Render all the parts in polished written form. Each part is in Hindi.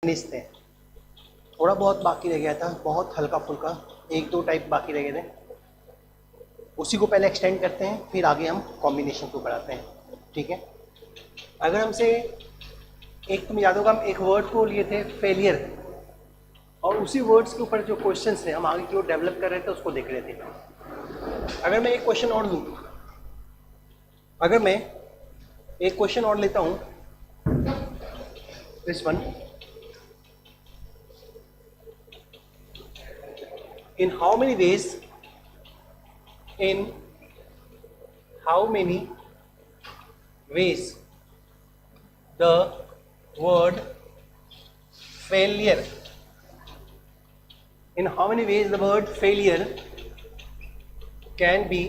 फिनिश थे, थोड़ा बहुत बाकी रह गया था, बहुत हल्का फुल्का 1-2 टाइप बाकी रह गए थे, उसी को पहले एक्सटेंड करते हैं, फिर आगे हम कॉम्बिनेशन को बढ़ाते हैं। ठीक है, अगर हमसे एक, तुम याद होगा हम एक वर्ड को लिए थे फेलियर, और उसी वर्ड्स के ऊपर जो क्वेश्चंस थे हम आगे की ओर डेवलप कर रहे थे उसको देख रहे थे। अगर मैं एक क्वेश्चन और लूँ, अगर मैं एक क्वेश्चन और लेता हूँ, this one, in how many ways the word failure, in how many ways the word failure can be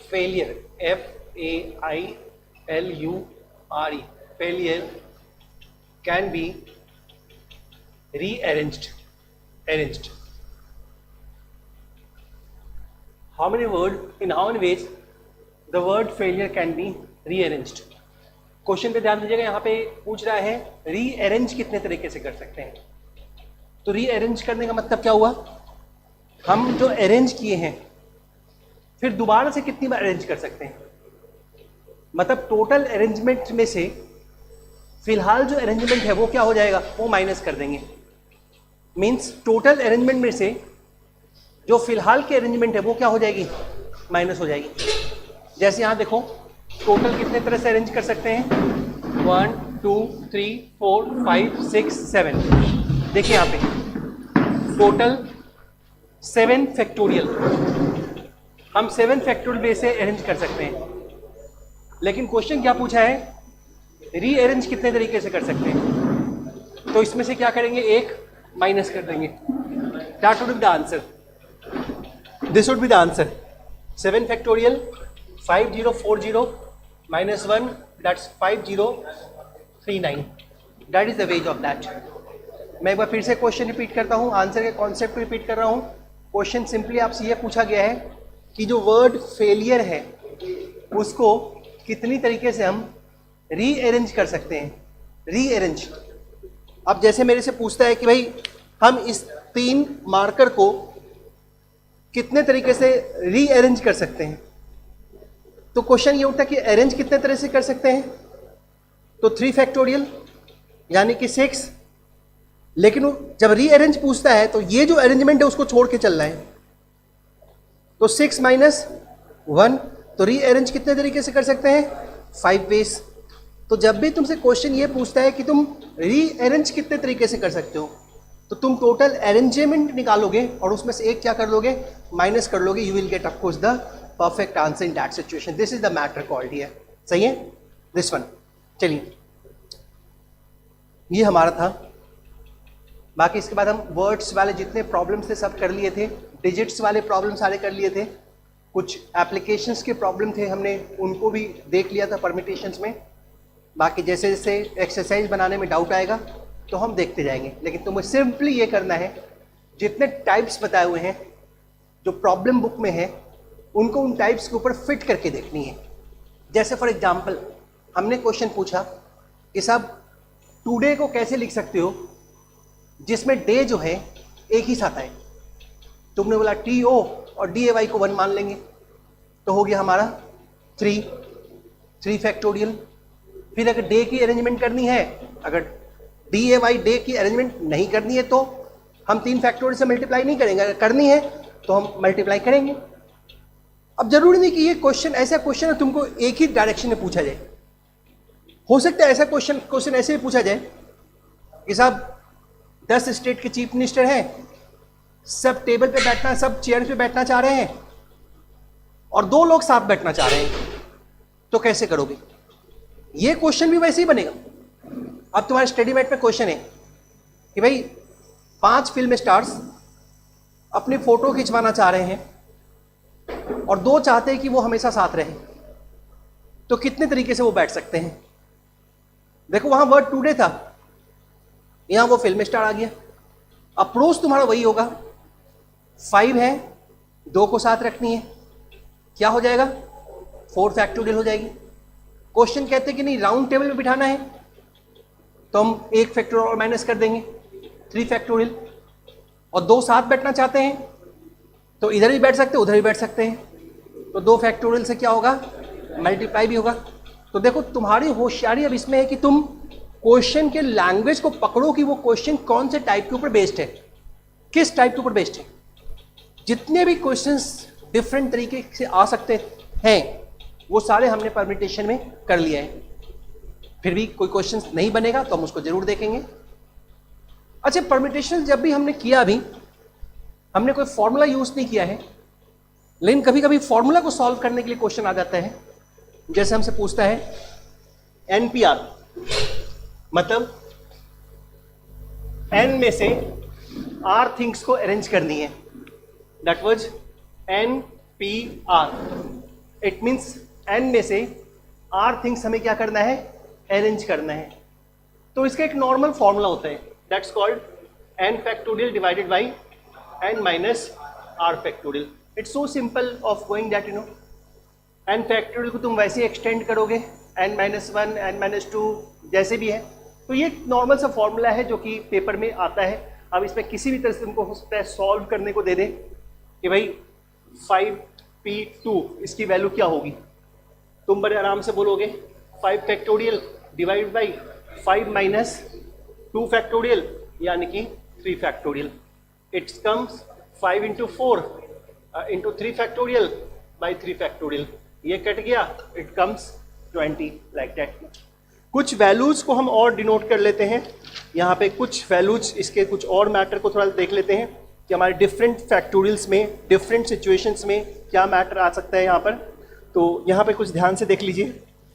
failure, F-A-I-L-U-R-E, failure can be rearranged, arranged. How many ways the word failure can be rearranged? Question पे ध्यान दीजिएगा, यहाँ पे पूछ रहा है रीअरेंज कितने तरीके से कर सकते हैं। तो रीअरेंज करने का मतलब क्या हुआ, हम जो अरेंज किए हैं फिर दोबारा से कितनी बार अरेंज कर सकते हैं, मतलब टोटल अरेंजमेंट में से फिलहाल जो अरेंजमेंट है वो क्या हो जाएगा, वो माइनस कर देंगे। मीन्स टोटल अरेंजमेंट में से जो फिलहाल की अरेंजमेंट है वो क्या हो जाएगी, माइनस हो जाएगी। जैसे यहाँ देखो टोटल कितने तरह से अरेंज कर सकते हैं, 1 2 3 4 5 6 7, देखिए यहाँ पे टोटल 7 फैक्टोरियल, हम 7 फैक्टोरियल बेस से अरेंज कर सकते हैं। लेकिन क्वेश्चन क्या पूछा है, रीअरेंज कितने तरीके से कर सकते हैं, तो इसमें से क्या करेंगे, एक माइनस कर देंगे। That would be the answer, this would be the answer, 7 factorial 5040 minus 1, that's 5039, that is the wage of that। मैं एक बार फिर से क्वेश्चन रिपीट करता हूँ, आंसर के कॉन्सेप्ट रिपीट कर रहा हूँ। क्वेश्चन सिंपली आपसे ये पूछा गया है कि जो वर्ड फेलियर है उसको कितनी तरीके से हम रीअरेंज कर सकते हैं, रीअरेंज। अब जैसे मेरे से पूछता है कि भाई हम इस 3 मार्कर को कितने तरीके से रीअरेंज कर सकते हैं, तो क्वेश्चन ये उठता है कि अरेंज कितने तरह से कर सकते हैं, तो 3 फैक्टोरियल यानी कि 6, लेकिन जब रीअरेंज पूछता है तो ये जो अरेंजमेंट है उसको छोड़ के चलना है, तो 6 माइनस 1, तो रीअरेंज कितने तरीके से कर सकते हैं, 5 वेज। तो जब भी तुमसे क्वेश्चन ये पूछता है कि तुम रीअरेंज कितने तरीके से कर सकते हो, तो तुम टोटल अरेंजमेंट निकालोगे और उसमें से एक क्या कर लोगे, माइनस कर लोगे, you will get of course the perfect answer in that situation. This is the matter called here, सही है, दिस वन। चलिए ये हमारा था, बाकी इसके बाद हम वर्ड्स वाले जितने प्रॉब्लम्स थे सब कर लिए थे, डिजिट्स वाले प्रॉब्लम सारे कर लिए थे, कुछ एप्लीकेशंस के प्रॉब्लम थे हमने उनको भी देख लिया था परमिटेशंस में। बाकी जैसे जैसे एक्सरसाइज बनाने में डाउट आएगा तो हम देखते जाएंगे, लेकिन तुम्हें सिंपली ये करना है, जितने टाइप्स बताए हुए हैं जो प्रॉब्लम बुक में है उनको उन टाइप्स के ऊपर फिट करके देखनी है। जैसे फॉर एग्जांपल हमने क्वेश्चन पूछा कि साहब टुडे को कैसे लिख सकते हो जिसमें डे जो है एक ही साथ आए, तुमने बोला TO और DAY को 1 मान लेंगे, तो हो गया हमारा 3 फैक्टोरियल। फिर अगर डे की अरेंजमेंट करनी है, अगर DAY डे की अरेंजमेंट नहीं करनी है तो हम 3 फैक्टोरियल से मल्टीप्लाई नहीं करेंगे, अगर करनी है तो हम मल्टीप्लाई करेंगे। अब जरूरी नहीं कि ये क्वेश्चन ऐसा क्वेश्चन है तुमको एक ही डायरेक्शन में पूछा जाए, हो सकता है ऐसा क्वेश्चन ऐसे भी पूछा जाए कि साहब 10 स्टेट के चीफ मिनिस्टर हैं, सब टेबल पे बैठना, सब चेयर पे बैठना चाह रहे हैं और 2 लोग साथ बैठना चाह रहे हैं, तो कैसे करोगे, ये क्वेश्चन भी वैसे ही बनेगा। अब तुम्हारे स्टडी मेट में क्वेश्चन है कि भाई 5 फिल्म स्टार्स अपनी फोटो खिंचवाना चाह रहे हैं और 2 चाहते हैं कि वो हमेशा साथ रहे, तो कितने तरीके से वो बैठ सकते हैं। देखो वहां वर्ड टुडे था, यहां वो फिल्म स्टार आ गया, अप्रोच तुम्हारा वही होगा, 5 है 2 को साथ रखनी है, क्या हो जाएगा 4 फैक्टोरियल हो जाएगी। क्वेश्चन कहते हैं कि नहीं राउंड टेबल में बिठाना है, तो हम एक फैक्टोरियल और माइनस कर देंगे 3 फैक्टोरियल, और 2 साथ बैठना चाहते हैं तो इधर भी बैठ सकते हैं उधर भी बैठ सकते हैं, तो 2 फैक्टोरियल से क्या होगा, मल्टीप्लाई भी होगा। तो देखो तुम्हारी होशियारी अब इसमें है कि तुम क्वेश्चन के लैंग्वेज को पकड़ो कि वो क्वेश्चन कौन से टाइप के ऊपर बेस्ड है, किस टाइप के ऊपर बेस्ड है। जितने भी क्वेश्चंस डिफरेंट तरीके से आ सकते हैं वो सारे हमने परम्यूटेशन में कर लिया है। फिर भी कोई क्वेश्चन नहीं बनेगा तो हम उसको जरूर देखेंगे। अच्छा, परम्यूटेशन जब भी हमने किया, अभी हमने कोई फॉर्मूला यूज नहीं किया है, लेकिन कभी कभी फॉर्मूला को सॉल्व करने के लिए क्वेश्चन आ जाता है। जैसे हमसे पूछता है NPR, मतलब N में से R थिंग्स को अरेंज करनी है, that was NPR। It means N में से R थिंग्स हमें क्या करना है, अरेंज करना है। तो इसका एक नॉर्मल फॉर्मूला होता है, that's called N factorial divided by N minus R factorial. It's so simple of going that, you no. N factorial को तुम वैसे एक्सटेंड करोगे N माइनस 1 N माइनस 2 जैसे भी है, तो ये नॉर्मल सा फॉर्मूला है जो कि पेपर में आता है। अब इसमें किसी भी तरह से तुमको हो सकता है सॉल्व करने को दे दे कि भाई 5p2 इसकी वैल्यू क्या होगी, तुम बड़े आराम से बोलोगे 5 factorial divide by 5 minus 2 factorial यानी कि 3 factorial. It comes 5 into 4 into 3 factorial by 3 factorial, ये कट गया, इट कम्स 20 लाइक दैट। कुछ वैल्यूज को हम और डिनोट कर लेते हैं यहाँ पे, कुछ वैल्यूज इसके कुछ और मैटर को थोड़ा देख लेते हैं कि हमारे डिफरेंट फैक्टोरियल्स में डिफरेंट सिचुएशंस में क्या मैटर आ सकता है यहाँ पर। तो यहाँ पे कुछ ध्यान से देख लीजिए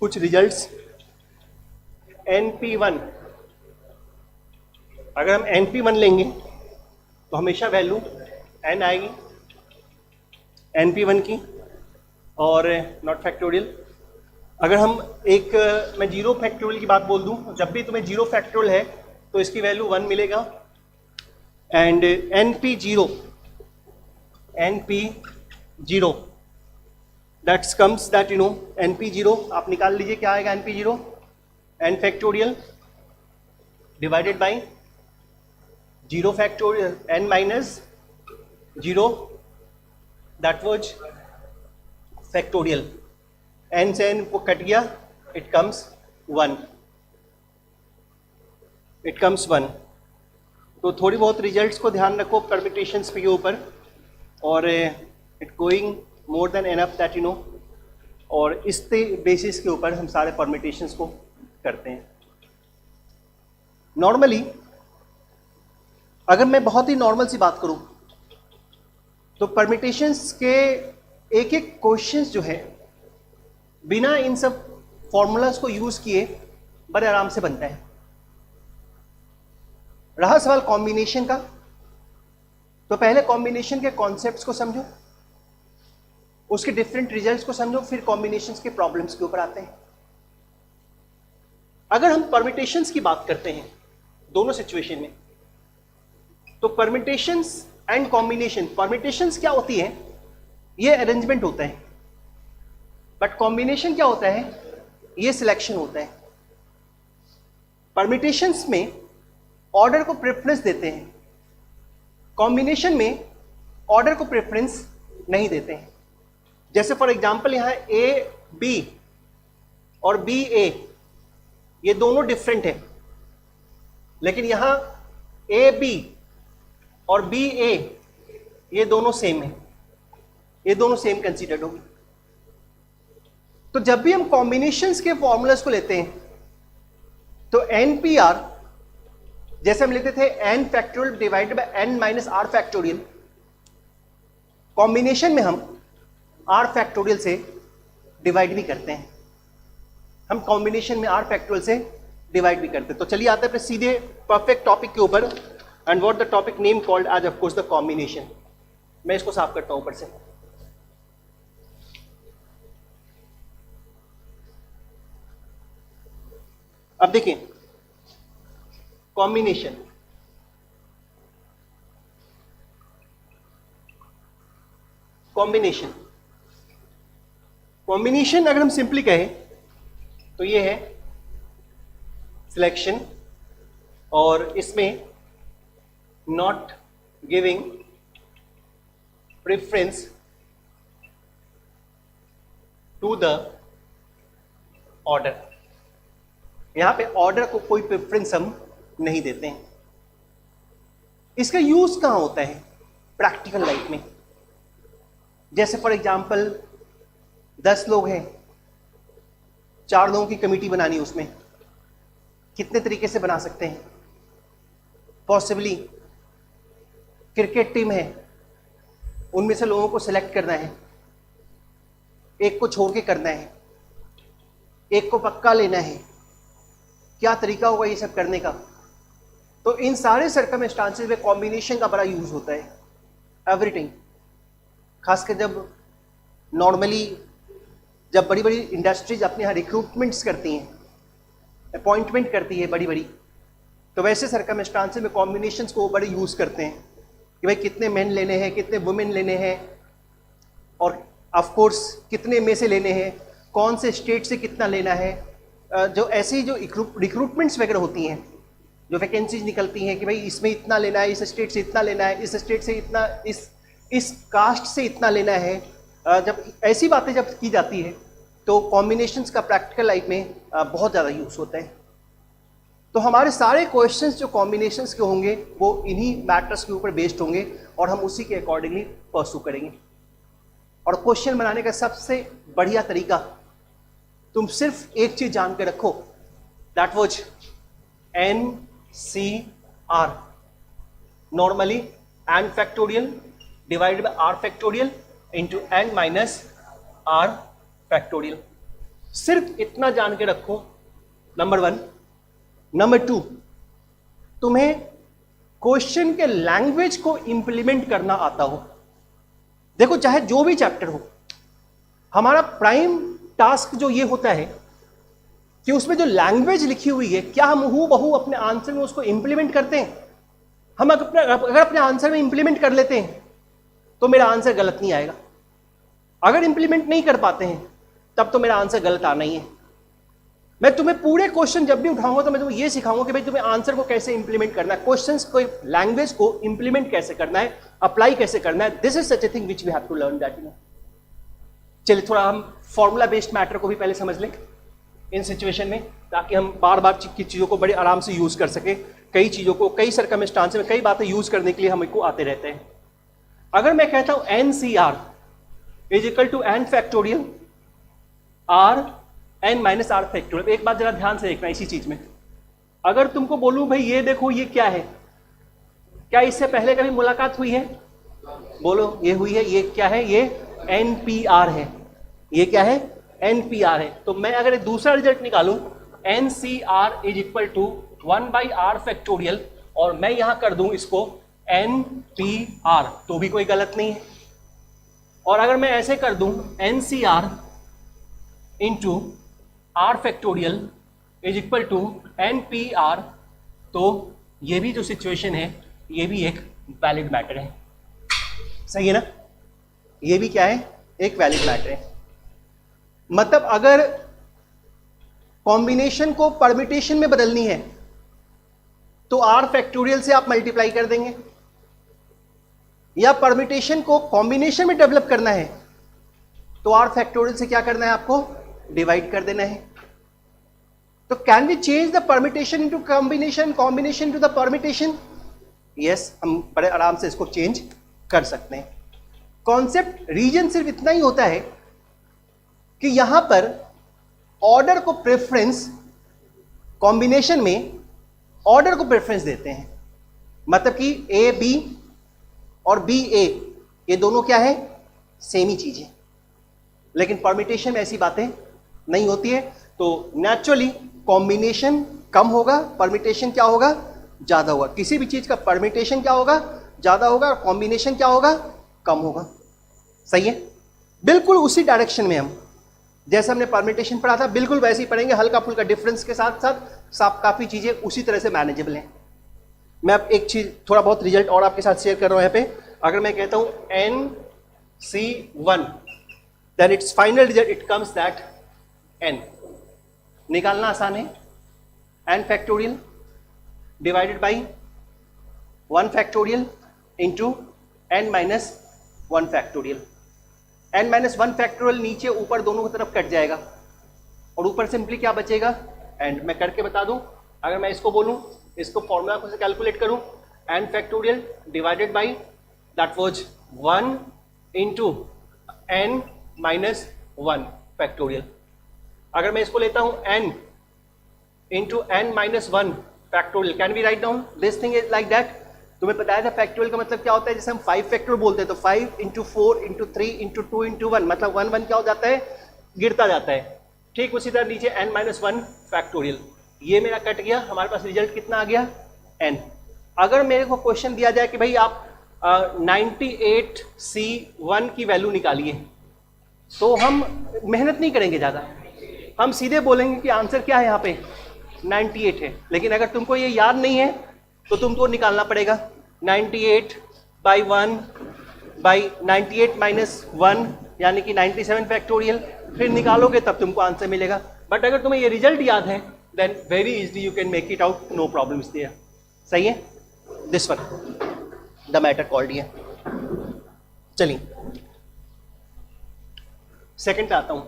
कुछ रिजल्ट्स। NP1, अगर हम NP1 लेंगे तो हमेशा वैल्यू N आएगी NP1 की और नॉट फैक्टोरियल। अगर हम मैं 0 फैक्टोरियल की बात बोल दूं, जब भी तुम्हें 0 फैक्टोरियल है तो इसकी वैल्यू 1 मिलेगा। And NP0 that's comes that, you no, NP0 आप निकाल लीजिए क्या आएगा NP0, N factorial divided by 0 factorial N minus 0 that was factorial. N से N वो कट गया, इट कम्स 1, इट कम्स 1। तो थोड़ी बहुत रिजल्ट्स को ध्यान रखो परम्यूटेशंस के ऊपर, और it going more than enough that, you no, और इस बेसिस के ऊपर हम सारे परम्यूटेशंस को करते हैं। नॉर्मली अगर मैं बहुत ही नॉर्मल सी बात करूं तो परम्यूटेशंस के एक एक क्वेश्चंस जो है बिना इन सब फॉर्मूलाज को यूज किए बड़े आराम से बनता है। रहा सवाल कॉम्बिनेशन का, तो पहले कॉम्बिनेशन के कॉन्सेप्ट्स को समझो, उसके डिफरेंट रिजल्ट्स को समझो, फिर कॉम्बिनेशंस के प्रॉब्लम्स के ऊपर आते हैं। अगर हम परम्यूटेशंस की बात करते हैं दोनों सिचुएशन में, तो परम्यूटेशंस एंड कॉम्बिनेशन, परम्यूटेशंस क्या होती है, ये अरेंजमेंट होता है, बट कॉम्बिनेशन क्या होता है, ये सिलेक्शन होता है। परम्यूटेशंस में ऑर्डर को प्रेफरेंस देते हैं, कॉम्बिनेशन में ऑर्डर को प्रेफरेंस नहीं देते हैं। जैसे फॉर एग्जांपल यहां ए बी और बी ए ये दोनों डिफरेंट है, लेकिन यहां ए बी और बी ए ये दोनों सेम है, ये दोनों सेम कंसीडर्ड होंगे। तो जब भी हम कॉम्बिनेशंस के फॉर्मूलाज को लेते हैं तो NPR जैसे हम लेते थे N factorial divided by N minus R factorial, combination में हम R फैक्टोरियल से डिवाइड भी करते हैं, हम कॉम्बिनेशन में R फैक्टोरियल से डिवाइड भी करते हैं। तो चलिए आते हैं सीधे परफेक्ट टॉपिक के ऊपर, and what the topic name called as of course the combination. मैं इसको साफ करता हूं ऊपर से। अब देखिए कॉम्बिनेशन, कॉम्बिनेशन कॉम्बिनेशन अगर हम सिंपली कहें तो ये है सिलेक्शन और इसमें not giving preference to the order. यहां पे ऑर्डर को कोई प्रेफरेंस हम नहीं देते हैं। इसका यूज कहां होता है प्रैक्टिकल लाइफ में? जैसे फॉर एग्जांपल 10 लोग हैं, 4 लोगों की कमेटी बनानी है, उसमें कितने तरीके से बना सकते हैं? पॉसिबली क्रिकेट टीम है, उनमें से लोगों को सिलेक्ट करना है, एक को छोड़ के करना है, एक को पक्का लेना है, क्या तरीका होगा ये सब करने का? तो इन सारे सर्कमस्टांसेस में कॉम्बिनेशन का बड़ा यूज होता है एवरीथिंग। खासकर जब नॉर्मली जब बड़ी बड़ी इंडस्ट्रीज अपने यहाँ रिक्रूटमेंट्स करती हैं, अपॉइंटमेंट करती है बड़ी बड़ी, तो वैसे सर्कमस्टांसेस में कॉम्बिनेशंस को बड़े यूज करते हैं कि भाई कितने मेन लेने हैं, कितने वुमेन लेने हैं, और ऑफ कोर्स कितने में से लेने हैं, कौन से स्टेट से कितना लेना है। जो ऐसी जो रिक्रूटमेंट्स वगैरह होती हैं, जो वैकेंसीज निकलती हैं कि भाई इसमें इतना लेना है, इस स्टेट से इतना लेना है, इस स्टेट से इतना, इस कास्ट से इतना लेना है, जब ऐसी बातें जब की जाती है तो कॉम्बिनेशंस का प्रैक्टिकल लाइफ में बहुत ज़्यादा यूज होता है। तो हमारे सारे क्वेश्चंस जो कॉम्बिनेशंस के होंगे वो इन्हीं मैटर्स के ऊपर बेस्ड होंगे और हम उसी के अकॉर्डिंगली परस्यू करेंगे। और क्वेश्चन बनाने का सबसे बढ़िया तरीका, तुम सिर्फ एक चीज जान के रखो, that was NCR, normally n factorial divided by r factorial into n minus r factorial. सिर्फ इतना जान के रखो, नंबर 1। नंबर 2, तुम्हें क्वेश्चन के लैंग्वेज को इंप्लीमेंट करना आता हो। देखो चाहे जो भी चैप्टर हो, हमारा प्राइम टास्क जो ये होता है कि उसमें जो लैंग्वेज लिखी हुई है, क्या हम हूबहू अपने आंसर में उसको इंप्लीमेंट करते हैं? हम अगर अपने आंसर में इंप्लीमेंट कर लेते हैं तो मेरा आंसर गलत नहीं आएगा। अगर इंप्लीमेंट नहीं कर पाते हैं तब तो मेरा आंसर गलत आना ही है। मैं तुम्हें पूरे क्वेश्चन जब भी उठाऊंगा तो मैं तुम्हें यह सिखाऊंगा कि भाई तुम्हें आंसर को कैसे इंप्लीमेंट करना है, क्वेश्चंस को, लैंग्वेज को इंप्लीमेंट कैसे करना है, अप्लाई कैसे करना है। This is such a thing which we have to learn that, you know. चलिए थोड़ा हम फॉर्मूला बेस्ड मैटर को भी पहले समझ लें इन सिचुएशन में, ताकि हम बार बार की चीज़ों को बड़े आराम से यूज कर सके। कई चीज़ों को कई सर्कमस्टांस में कई बातें यूज करने के लिए हमको आते रहते हैं। अगर मैं कहता हूं NCR is equal to n factorial r n minus r factorial, एक बात जरा ध्यान से देखना इसी चीज में। अगर तुमको बोलूं भाई ये देखो ये क्या है, क्या इससे पहले कभी मुलाकात हुई है? बोलो ये हुई है। ये क्या है? ये NPR है। ये क्या है? NPR है। तो मैं अगर एक दूसरा रिजल्ट निकालूं NCR is equal to 1/r factorial और मैं यहां कर दूं इसको NPR, तो भी कोई गलत नहीं है। और अगर मैं ऐसे कर दूं NCR into r factorial is equal to NPR, तो ये भी जो सिचुएशन है ये भी एक वैलिड मैटर है। सही है ना? ये भी क्या है? एक वैलिड मैटर है। मतलब अगर कॉम्बिनेशन को परम्यूटेशन में बदलनी है तो r फैक्टोरियल से आप मल्टीप्लाई कर देंगे, या परम्यूटेशन को कॉम्बिनेशन में डेवलप करना है तो r फैक्टोरियल से क्या करना है? आपको डिवाइड कर देना है। तो can we change the permutation into combination, combination into the permutation? Yes, हम बड़े आराम से इसको चेंज कर सकते हैं। कॉन्सेप्ट रीजन सिर्फ इतना ही होता है कि यहां पर ऑर्डर को प्रेफरेंस, कॉम्बिनेशन में ऑर्डर को प्रेफरेंस देते हैं। मतलब कि ए बी और बी ए, ये दोनों क्या है? सेम ही चीज है। लेकिन परम्यूटेशन में ऐसी बातें नहीं होती है, तो नेचुरली कॉम्बिनेशन कम होगा, परम्यूटेशन क्या होगा? ज्यादा होगा। किसी भी चीज का परम्यूटेशन क्या होगा? ज्यादा होगा, और कॉम्बिनेशन क्या होगा? कम होगा। सही है? बिल्कुल उसी डायरेक्शन में हम जैसे हमने परम्यूटेशन पढ़ा था बिल्कुल वैसे ही पढ़ेंगे, हल्का फुल्का डिफरेंस के साथ साथ काफी चीजें उसी तरह से मैनेजेबल हैं। मैं अब एक चीज थोड़ा बहुत रिजल्ट और आपके साथ शेयर कर रहा हूं यहाँ पे। अगर मैं कहता हूं NC1, then it's final result it comes that n। निकालना आसान है, n factorial divided by 1 factorial into n minus 1 factorial. n minus 1 factorial नीचे ऊपर दोनों की तरफ कट जाएगा और ऊपर सिंपली क्या बचेगा, एंड मैं करके बता दूं, अगर मैं इसको बोलूं, इसको फॉर्मूला को से कैलकुलेट करूं, n factorial divided by that was 1 into n minus 1 factorial. अगर मैं इसको लेता हूं n into n minus 1 factorial, can we write down this thing is like that. तुम्हें बताया था फैक्टोरियल का मतलब क्या होता है, जैसे हम 5 फैक्टोरियल बोलते हैं तो 5 इंटू 4 इंटू 3 इंटू 2 इंटू 1, मतलब 1 1 क्या हो जाता है, गिरता जाता है। ठीक उसी तरह नीचे n माइनस 1 फैक्टोरियल, ये मेरा कट गया, हमारे पास रिजल्ट कितना आ गया n। अगर मेरे को क्वेश्चन दिया जाए कि भाई आप 98C1 की वैल्यू निकालिए, तो हम मेहनत नहीं करेंगे ज़्यादा, हम सीधे बोलेंगे कि आंसर क्या है यहाँ पे 98 है। लेकिन अगर तुमको ये याद नहीं है तो तुमको निकालना पड़ेगा 98 बाई 1 बाई 98 माइनस 1 यानी कि 97 फैक्टोरियल, फिर निकालोगे तब तुमको आंसर मिलेगा। बट अगर तुम्हें ये रिजल्ट याद है then very easily you can make it out, no problem is there. सही है, this one the matter called है। चलिए सेकंड पे आता हूं,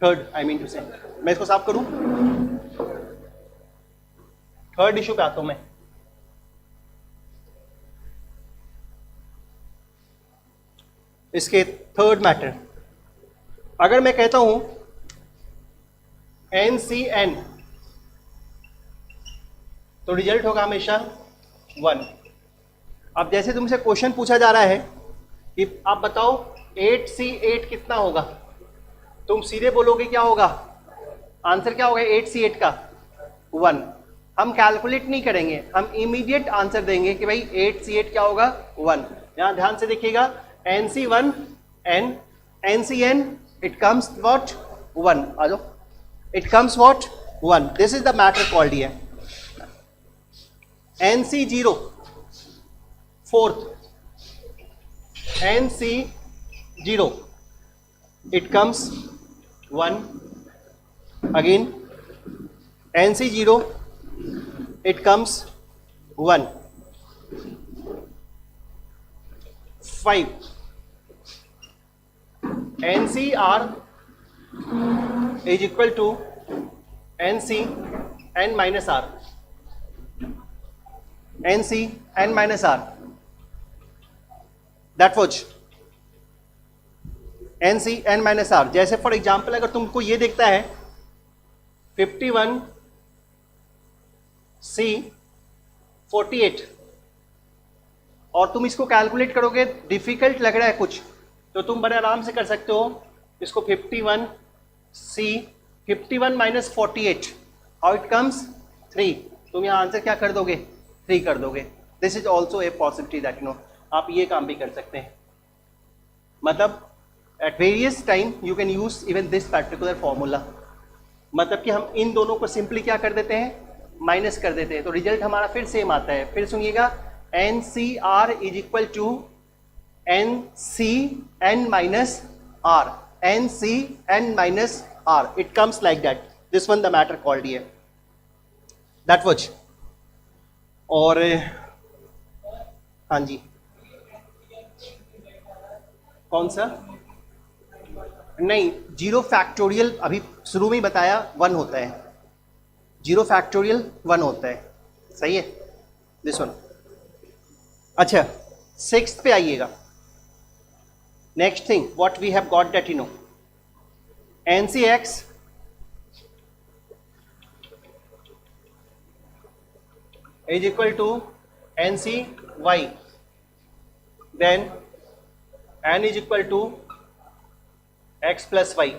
थर्ड आई मीन टू से, मैं इसको साफ करूं, थर्ड इशू पे आता हूं मैं। इसके थर्ड मैटर, अगर मैं कहता हूं NCN तो रिजल्ट होगा हमेशा 1। अब जैसे तुमसे क्वेश्चन पूछा जा रहा है कि आप बताओ 8C8 कितना होगा, तुम सीधे बोलोगे क्या होगा, आंसर क्या होगा 8C8 का 1। हम कैलकुलेट नहीं करेंगे, हम इमीडिएट आंसर देंगे कि भाई 8C8 क्या होगा 1। यहां ध्यान से देखिएगा, NC1 N, NCN it comes what 1, आ जाओ, it comes what 1, this is the matter called here। NC0 fourth, NC0 it comes 1 again, NC0 it comes 1 5, NCR is equal to NC n minus R, NC n minus R, that was NC n minus R। जैसे फॉर एग्जाम्पल अगर तुमको ये दिखता है 51C48 और तुम इसको कैलकुलेट करोगे, डिफिकल्ट लग रहा है कुछ, तो तुम बड़े आराम से कर सकते हो इसको 51 माइनस 48, हाउ इट कम्स 3, तुम यहाँ आंसर क्या कर दोगे 3 कर दोगे। This is also a possibility that you no, आप ये काम भी कर सकते हैं, मतलब at various time you can use even this particular formula, मतलब कि हम इन दोनों को सिंपली क्या कर देते हैं, माइनस कर देते हैं, तो रिजल्ट हमारा फिर सेम आता है। फिर सुनिएगा, NCR is equal to NCN minus R, NCN minus R, it comes like that, this one the matter called here, that was। और हाँ जी, कौन सा, नहीं, 0 फैक्टोरियल अभी शुरू में ही बताया 1 होता है, 0 फैक्टोरियल 1 होता है, सही है, दिस वन। अच्छा, 6th पे आइएगा। Next thing, what we have got that you know, NCX is equal to NCY, then N is equal to X plus Y.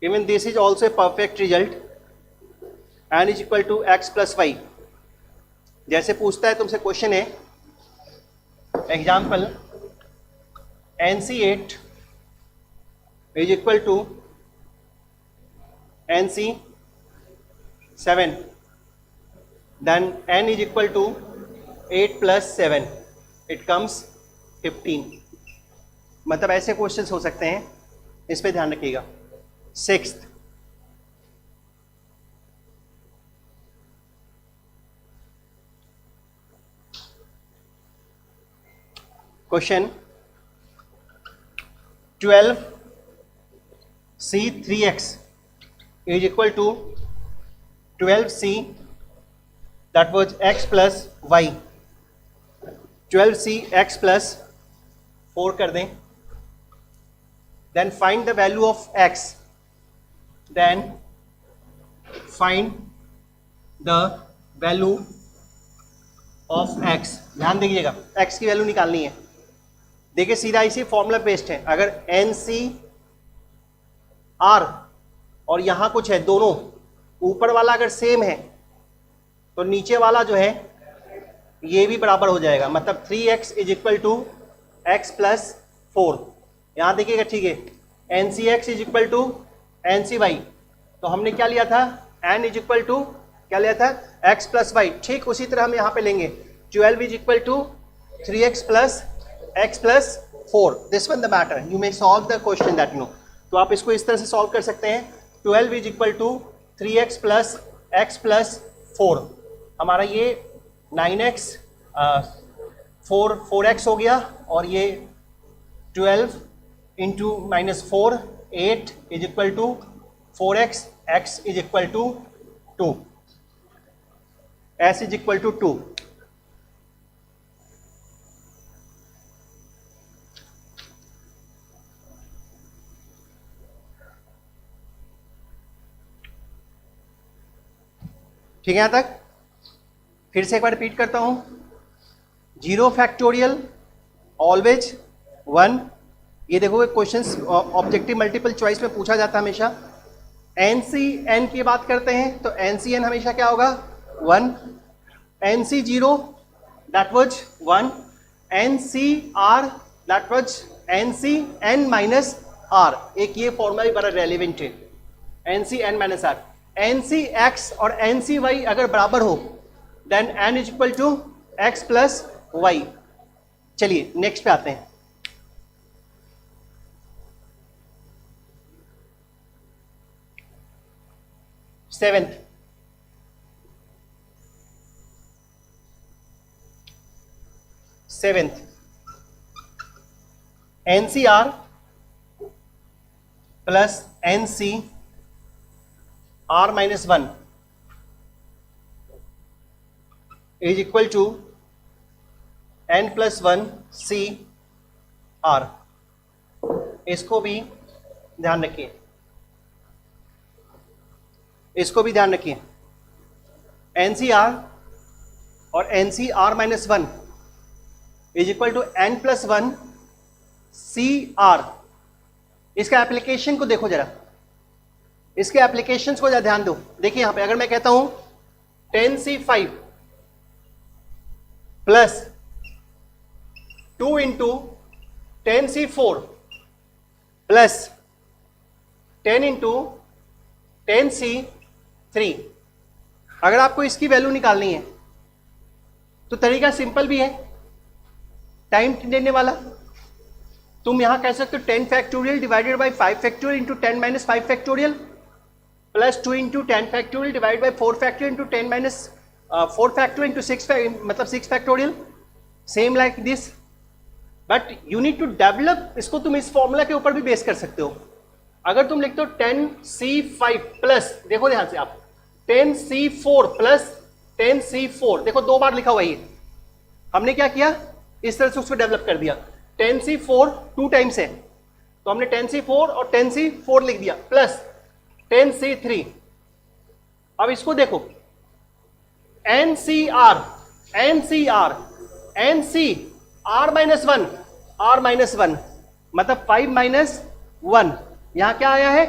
Even this is also a perfect result, N is equal to X plus Y। जैसे पूछता है तुमसे क्वेश्चन है, example NC8 is equal to NC7, then N is equal to 8 plus 7, it comes 15। मतलब ऐसे क्वेश्चंस हो सकते हैं, इस पे ध्यान रखिएगा। 6th question 12c3x is equal to 12c that was x plus y. 12c x plus 4 कर दें. Then find the value of x. Then find the value of x. ध्यान दीजिएगा, x की वैल्यू निकालनी है. देखिए सीधा इसी फॉर्मूला पेस्ट है. अगर NCR और यहां कुछ है, दोनों ऊपर वाला अगर सेम है तो नीचे वाला जो है ये भी बराबर हो जाएगा. मतलब 3x is equal to x plus 4. यहां देखिएगा, ठीक है. NCX is equal to NCY. तो हमने क्या लिया था, n इज इक्वल टू क्या लिया था, x प्लस वाई. ठीक उसी तरह हम यहाँ पे लेंगे 12 is equal to 3x plus x plus 4. This one the matter. You may solve the question that no. तो आप इसको इस तरह से सॉल्व कर सकते हैं. 12 is equal to 3x plus x plus 4. हमारा ये 9x 4x हो गया, और ये 12 into -4 8 is equal to 4x. x is equal to 2. s is equal to 2. ठीक है. यहां तक फिर से एक बार रिपीट करता हूं. 0 फैक्टोरियल ऑलवेज 1. ये देखो क्वेश्चंस ऑब्जेक्टिव मल्टीपल चॉइस में पूछा जाता है हमेशा. NCN की बात करते हैं तो NCN हमेशा क्या होगा, 1. NC0 that was 1. NCR that was NCN minus R. एक ये फॉर्मूला भी बड़ा रेलिवेंट है, NCN माइनस R. NCX और NCY अगर बराबर हो then n is equal to x plus y. चलिए नेक्स्ट पे आते हैं. Seventh NCR plus NCR minus 1 is equal to n plus 1 CR. इसको भी ध्यान रखिए, इसको भी ध्यान रखिए. NCR और NCR minus 1 is equal to n plus 1 CR. इसका एप्लीकेशन को देखो जरा, इसके एप्लीकेशंस को जरा ध्यान दो. देखिए यहां पे अगर मैं कहता हूं 10C5 plus 2 into 10C4 plus 10 into 10C3. अगर आपको इसकी वैल्यू निकालनी है तो तरीका सिंपल भी है, टाइम देने वाला. तुम यहां कह सकते हो 10 factorial divided by 5 factorial into 10 minus 5 factorial plus 2 into 10 factorial divide by 4 factorial into 10 minus 4 factorial into 6 मतलब 6 factorial. Same like this, but you need to develop. इसको तुम इस फॉर्मूला के ऊपर भी बेस कर सकते हो. अगर तुम लिखते हो 10C5 प्लस, देखो ध्यान से आप, 10C4 प्लस 10C4, देखो 2 बार लिखा हुआ है. हमने क्या किया, इस तरह से उसको डेवलप कर दिया. 10C4 2 टाइम्स है तो हमने 10C4 और 10C4 लिख दिया प्लस 10C3. अब इसको देखो NCR R माइनस 1 मतलब 5 माइनस 1, यहां क्या आया है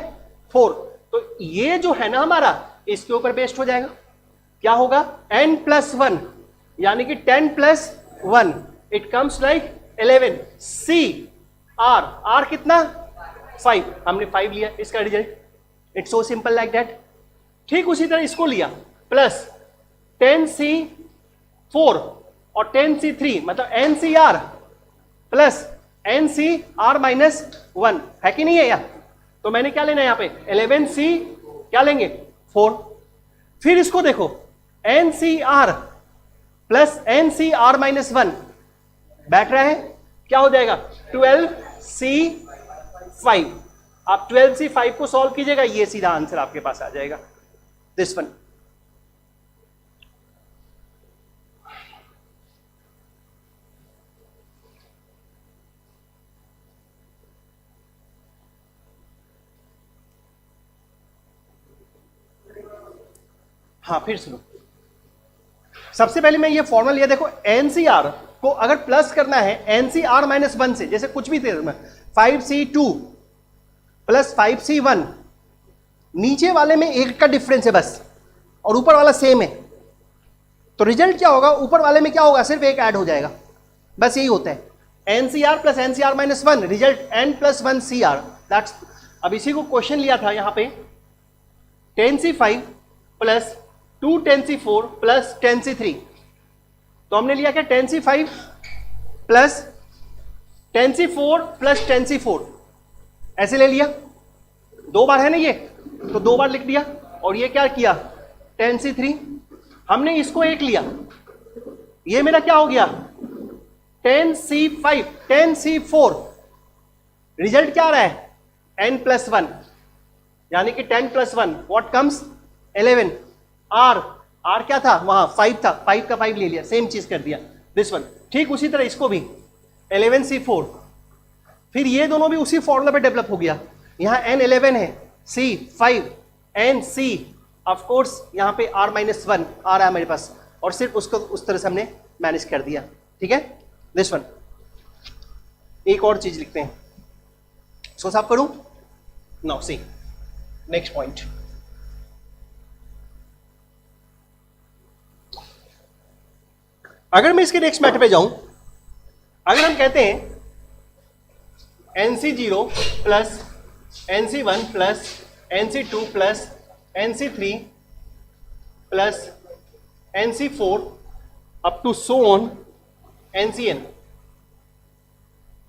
4. तो ये जो है ना हमारा, इसके ऊपर बेस्ड हो जाएगा. क्या होगा, n प्लस 1 यानी कि 10 plus 1 it comes like 11. R कितना 5, हमने 5 लिया इसका result. It's so simple like that. ठीक उसी तरह इसको लिया प्लस 10C4 और 10C3 मतलब NCR प्लस NCR माइनस 1 है कि नहीं है यार. तो मैंने क्या लेना है यहां पे 11C क्या लेंगे 4. फिर इसको देखो NCR प्लस NCR माइनस 1 बैठ रहा है क्या हो जाएगा 12C5। आप 12C5 को सॉल्व कीजिएगा, ये सीधा आंसर आपके पास आ जाएगा, दिस वन। हाँ फिर सुनो, सबसे पहले मैं ये फॉर्मूला लिया, देखो एनसीआर को अगर प्लस करना है एनसीआर -1 से, जैसे कुछ भी थे 5C2 प्लस 5C1, नीचे वाले में एक का डिफरेंस है बस और ऊपर वाला सेम है, तो रिजल्ट क्या होगा, ऊपर वाले में क्या होगा, सिर्फ एक ऐड हो जाएगा, बस यही होता है। NCR plus NCR -1 result n+1CR, that's. अब इसी को क्वेश्चन लिया था यहां पे 10C5 plus 210C4 plus 10C3, तो हमने लिया क्या 10C5 plus 10C4 plus 10C4, ऐसे ले लिया, दो बार है ना ये, तो दो बार लिख दिया, और ये क्या किया 10C3, हमने इसको एक लिया, ये मेरा क्या हो गया 10C5 10C4, रिजल्ट क्या आ रहा है n+1, यानी कि 10+1 व्हाट कम्स 11। R क्या था वहां 5 था, 5 का 5 ले लिया, सेम चीज कर दिया दिस वन। ठीक उसी तरह इसको भी 11C4, फिर ये दोनों भी उसी फॉर्मूला पे डेवलप हो गया, यहां n11 है, C5 NC, ऑफ कोर्स यहां पे R-1 आ रहा है मेरे पास, और सिर्फ उसको उस तरह से हमने मैनेज कर दिया, ठीक है दिस वन। एक और चीज लिखते हैं, सो साफ करूं नाउ, सी नेक्स्ट पॉइंट। अगर मैं इसके नेक्स्ट मैटर पे जाऊं, अगर हम कहते हैं NC0 plus NC1 plus NC2 plus NC3 plus NC4 up to so on NCN,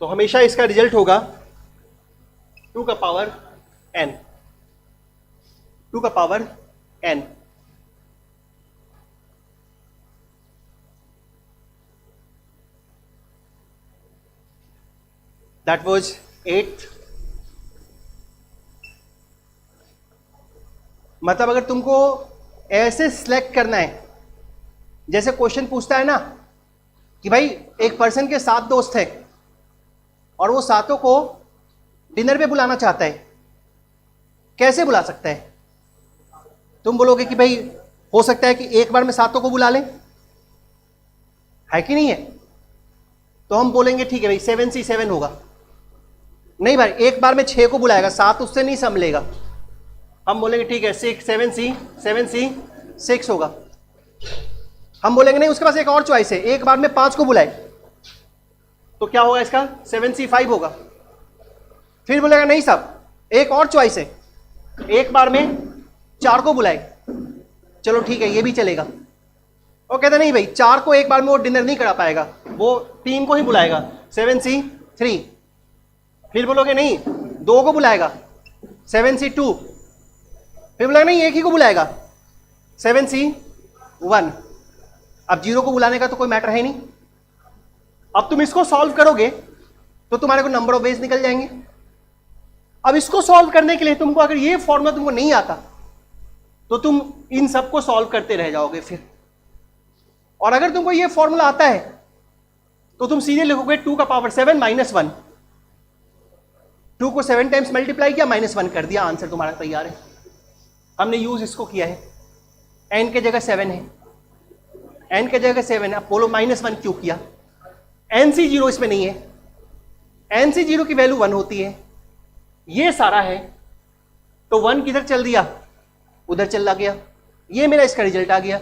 तो हमेशा इसका रिजल्ट होगा 2 का पावर n, 2 का पावर n। That was 8। मतलब अगर तुमको ऐसे सिलेक्ट करना है, जैसे क्वेश्चन पूछता है ना कि भाई एक पर्सन के 7 दोस्त है और वो सातों को डिनर पे बुलाना चाहता है, कैसे बुला सकता है? तुम बोलोगे कि भाई हो सकता है कि एक बार में सातों को बुला लें, है कि नहीं है? तो हम बोलेंगे ठीक है भाई 7C7 होगा। नहीं भाई, एक बार में 6 को बुलाएगा, 7 उससे नहीं संभलेगा। हम बोलेंगे ठीक है 7C6 होगा। हम बोलेंगे नहीं, उसके पास एक और चॉइस है, एक बार में 5 को बुलाए, तो क्या होगा इसका 7C5 होगा। फिर बोलेगा नहीं साहब एक और चॉइस है, एक बार में 4 को बुलाए, चलो ठीक है ये भी चलेगा। वो कहते नहीं भाई 4 को एक बार में वो डिनर नहीं करा पाएगा, वो 3 को ही बुलाएगा 7C3। फिर बोलोगे नहीं 2 को बुलाएगा 7C2। फिर बोलेगा नहीं एक ही को बुलाएगा 7C1। अब 0 को बुलाने का तो कोई मैटर है नहीं। अब तुम इसको सॉल्व करोगे तो तुम्हारे को नंबर ऑफ वेज निकल जाएंगे। अब इसको सॉल्व करने के लिए तुमको अगर ये फॉर्मूला तुमको नहीं आता तो तुम इन सबको सॉल्व करते रह जाओगे फिर। और अगर तुमको ये फॉर्मूला आता है तो तुम सीधे लिखोगे 2 का पावर 7 माइनस 1। 2 को 7 टाइम्स मल्टीप्लाई किया, -1 कर दिया, आंसर तुम्हारा तैयार है। हमने यूज इसको किया है। n के जगह 7 है, n के जगह 7 है। अब बोलो -1 क्यों किया? NC0 इसमें नहीं है, NC0 की वैल्यू 1 होती है। ये सारा है तो 1 किधर चल दिया? उधर चला गया। ये मेरा इसका रिजल्ट आ गया।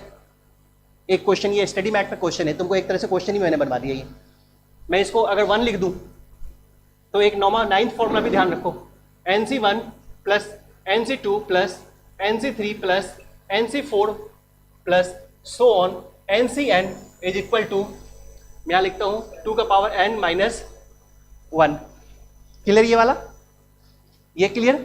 एक क्वेश्चन, ये स्टडी मैट में क्वेश्चन है, तुमको एक तरह से क्वेश्चन ही मैंने बनवा दिया। ये मैं इसको अगर 1 लिख दूं तो एक 9th फॉर्मूला भी ध्यान रखो, NC1 plus NC2 plus NC3 plus NC4 plus so on NCN is equal to, मैं यहां लिखता हूं 2 का पावर n माइनस 1। क्लियर ये वाला? ये क्लियर?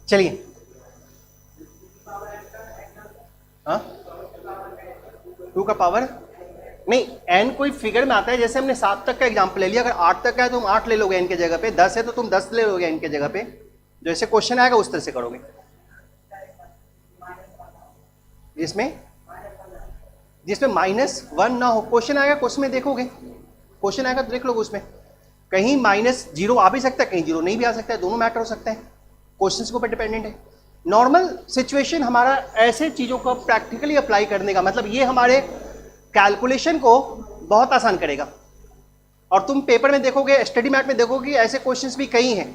चलिए, हाँ 2 का पावर नहीं, n कोई फिगर में आता है, जैसे हमने 7 तक का एग्जांपल ले लिया, अगर 8 तक का है तो तुम 8 ले लोगे n के जगह पे, 10 है तो तुम 10 ले लोगे n के जगह पे, जैसे क्वेश्चन आएगा उस तरह से करोगे। जिसमें -1 ना हो, क्वेश्चन आएगा, क्वेश्चन में देखोगे, क्वेश्चन आएगा तो देख लोगे, उसमें कहीं -0 आ भी सकता है, कहीं 0 नहीं भी आ सकता है, दोनों मैटर हो सकता है, क्वेश्चंस के ऊपर डिपेंडेंट है। नॉर्मल सिचुएशन हमारा ऐसे चीजों को प्रैक्टिकली अप्लाई करने का मतलब ये हमारे कैलकुलेशन को बहुत आसान करेगा। और तुम पेपर में देखोगे, स्टडी मैट में देखोगे, ऐसे क्वेश्चंस भी कई हैं,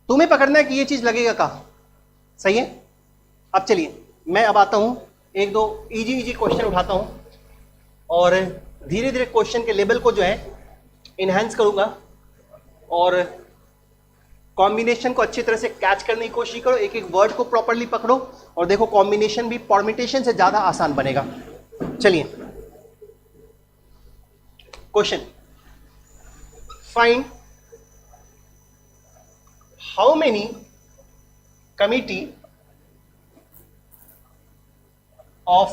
तुम्हें पकड़ना है कि ये चीज लगेगा कहाँ। सही है। अब चलिए मैं अब आता हूं, 1-2 इजी क्वेश्चन उठाता हूं और धीरे धीरे क्वेश्चन के लेवल को जो है इनहेंस करूंगा और कॉम्बिनेशन को अच्छी तरह से कैच करने की कोशिश करो, एक एक वर्ड को प्रॉपरली पकड़ो और देखो कॉम्बिनेशन भी परम्यूटेशन से ज्यादा आसान बनेगा। चलिए question, find how many committee of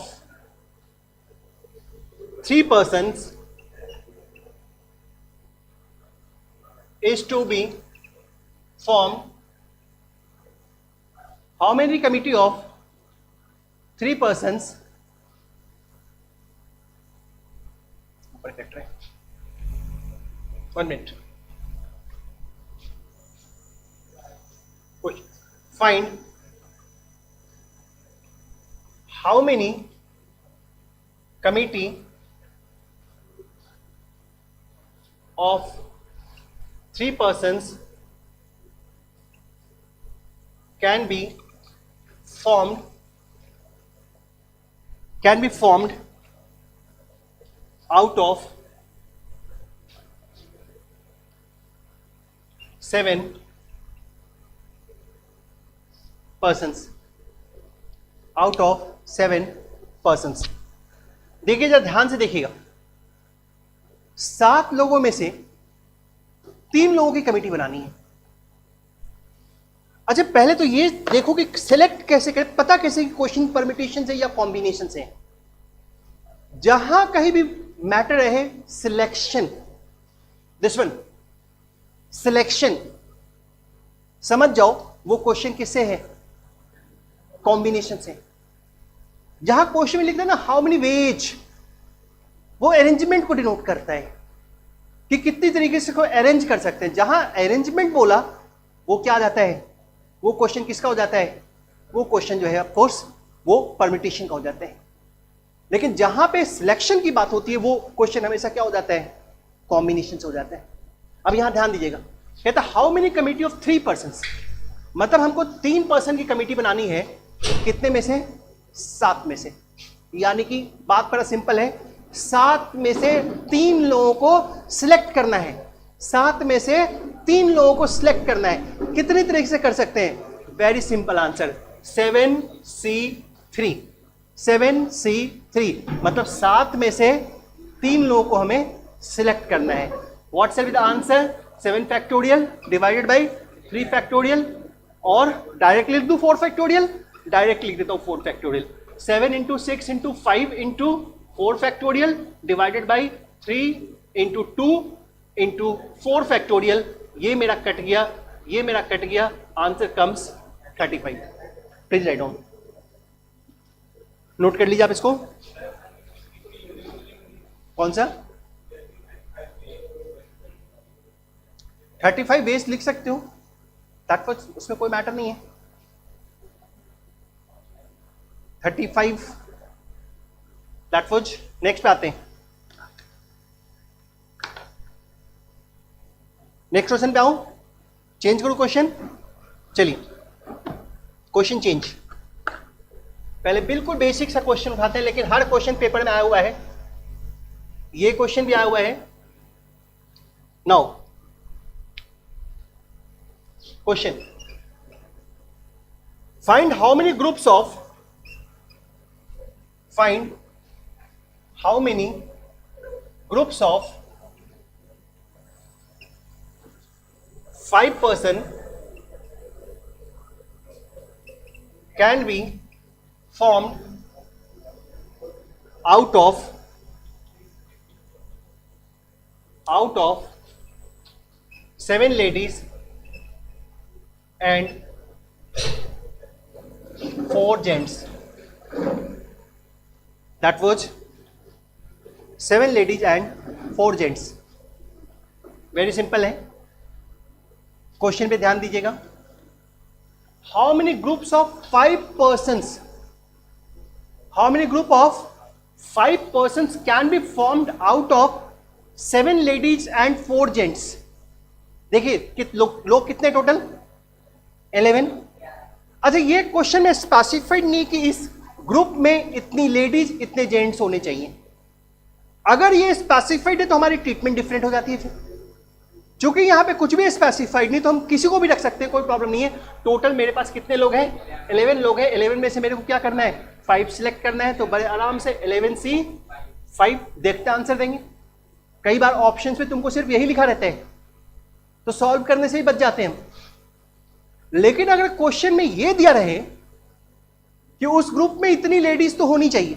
3 persons is to be formed. How many committee of 3 persons? 1 minute. Find how many committee of 3 persons can be formed out of 7 persons, out of 7 persons। देखिए जरा ध्यान से देखिएगा, 7 लोगों में से 3 लोगों की कमेटी बनानी है। अच्छा पहले तो ये देखो कि सिलेक्ट कैसे करें, पता कैसे कि क्वेश्चन परम्यूटेशन से या कॉम्बिनेशन से। जहां कहीं भी मैटर रहे सिलेक्शन, दिस वन सिलेक्शन, समझ जाओ वो क्वेश्चन किससे है, कॉम्बिनेशन से। जहां क्वेश्चन में लिखते हैं ना हाउ मेनी वेज, वो अरेंजमेंट को डिनोट करता है कि कितनी तरीके से को अरेंज कर सकते हैं। जहां अरेंजमेंट बोला वो क्या आ जाता है, वो क्वेश्चन किसका हो जाता है, वो क्वेश्चन जो है ऑफ कोर्स वो परम्यूटेशन का हो जाता है। लेकिन जहां पे सिलेक्शन की बात होती है वो क्वेश्चन हमेशा क्या हो जाता है, कॉम्बिनेशन से हो जाता है। अब यहां ध्यान दीजिएगा, कहता how many committee of 3 persons, मतलब हमको 3 पर्सन की कमिटी बनानी है, कितने में से, 7 में से। यानी कि बात बड़ा सिंपल है, 7 में से 3 लोगों को सिलेक्ट करना है, 7 में से 3 लोगों को सिलेक्ट करना है। कितने तरीके से कर सकते हैं, very simple answer 7C3, 7C3 मतलब 7 में से 3 लोगों को हमें सिलेक्ट करना है। What shall be the answer, 7 factorial divided by 3 factorial, और डायरेक्ट लिख दूं 4 फैक्टोरियल, डायरेक्ट लिख देता हूं 4 factorial. 7 into 6 into 5 into 4 factorial divided by 3 into 2 into 4 factorial. ये मेरा कट गया, ये मेरा कट गया, answer comes 35। Please write down, note कर लीजिए आप इसको। कौन सा 35 वेज लिख सकते हो, दैट उसमें कोई मैटर नहीं है। 35 दैट वाज। नेक्स्ट पे आते हैं, नेक्स्ट क्वेश्चन पे आऊं, चेंज करो क्वेश्चन। चलिए क्वेश्चन चेंज, पहले बिल्कुल बेसिक सा क्वेश्चन उठाते हैं, लेकिन हर क्वेश्चन पेपर में आया हुआ है, ये क्वेश्चन भी आया हुआ है। Now question, find how many groups of, find how many groups of 5 person can be formed out of 7 ladies and 4 gents. That was 7 ladies and 4 gents. Very simple है. क्वेश्चन पे ध्यान दीजिएगा. How many groups of 5 persons, how many group of 5 persons can be formed out of 7 ladies and 4 gents. देखिए लोग कितने टोटल? 11. अच्छा, ये क्वेश्चन में स्पेसिफाइड नहीं कि इस ग्रुप में इतनी लेडीज इतने जेंट्स होने चाहिए. अगर ये स्पेसिफाइड है तो हमारी ट्रीटमेंट डिफरेंट हो जाती है. फिर चूंकि यहां पे कुछ भी स्पेसिफाइड नहीं तो हम किसी को भी रख सकते हैं, कोई प्रॉब्लम नहीं है. टोटल मेरे पास कितने लोग हैं? 11 लोग हैं. 11 में से मेरे को क्या करना है? 5 सिलेक्ट करना है. तो बड़े आराम से 11C 5 देखते आंसर देंगे. कई बार ऑप्शंस में तुमको सिर्फ यही लिखा रहता है तो सॉल्व करने से ही बच जाते हैं हम. लेकिन अगर क्वेश्चन में यह दिया रहे कि उस ग्रुप में इतनी लेडीज तो होनी चाहिए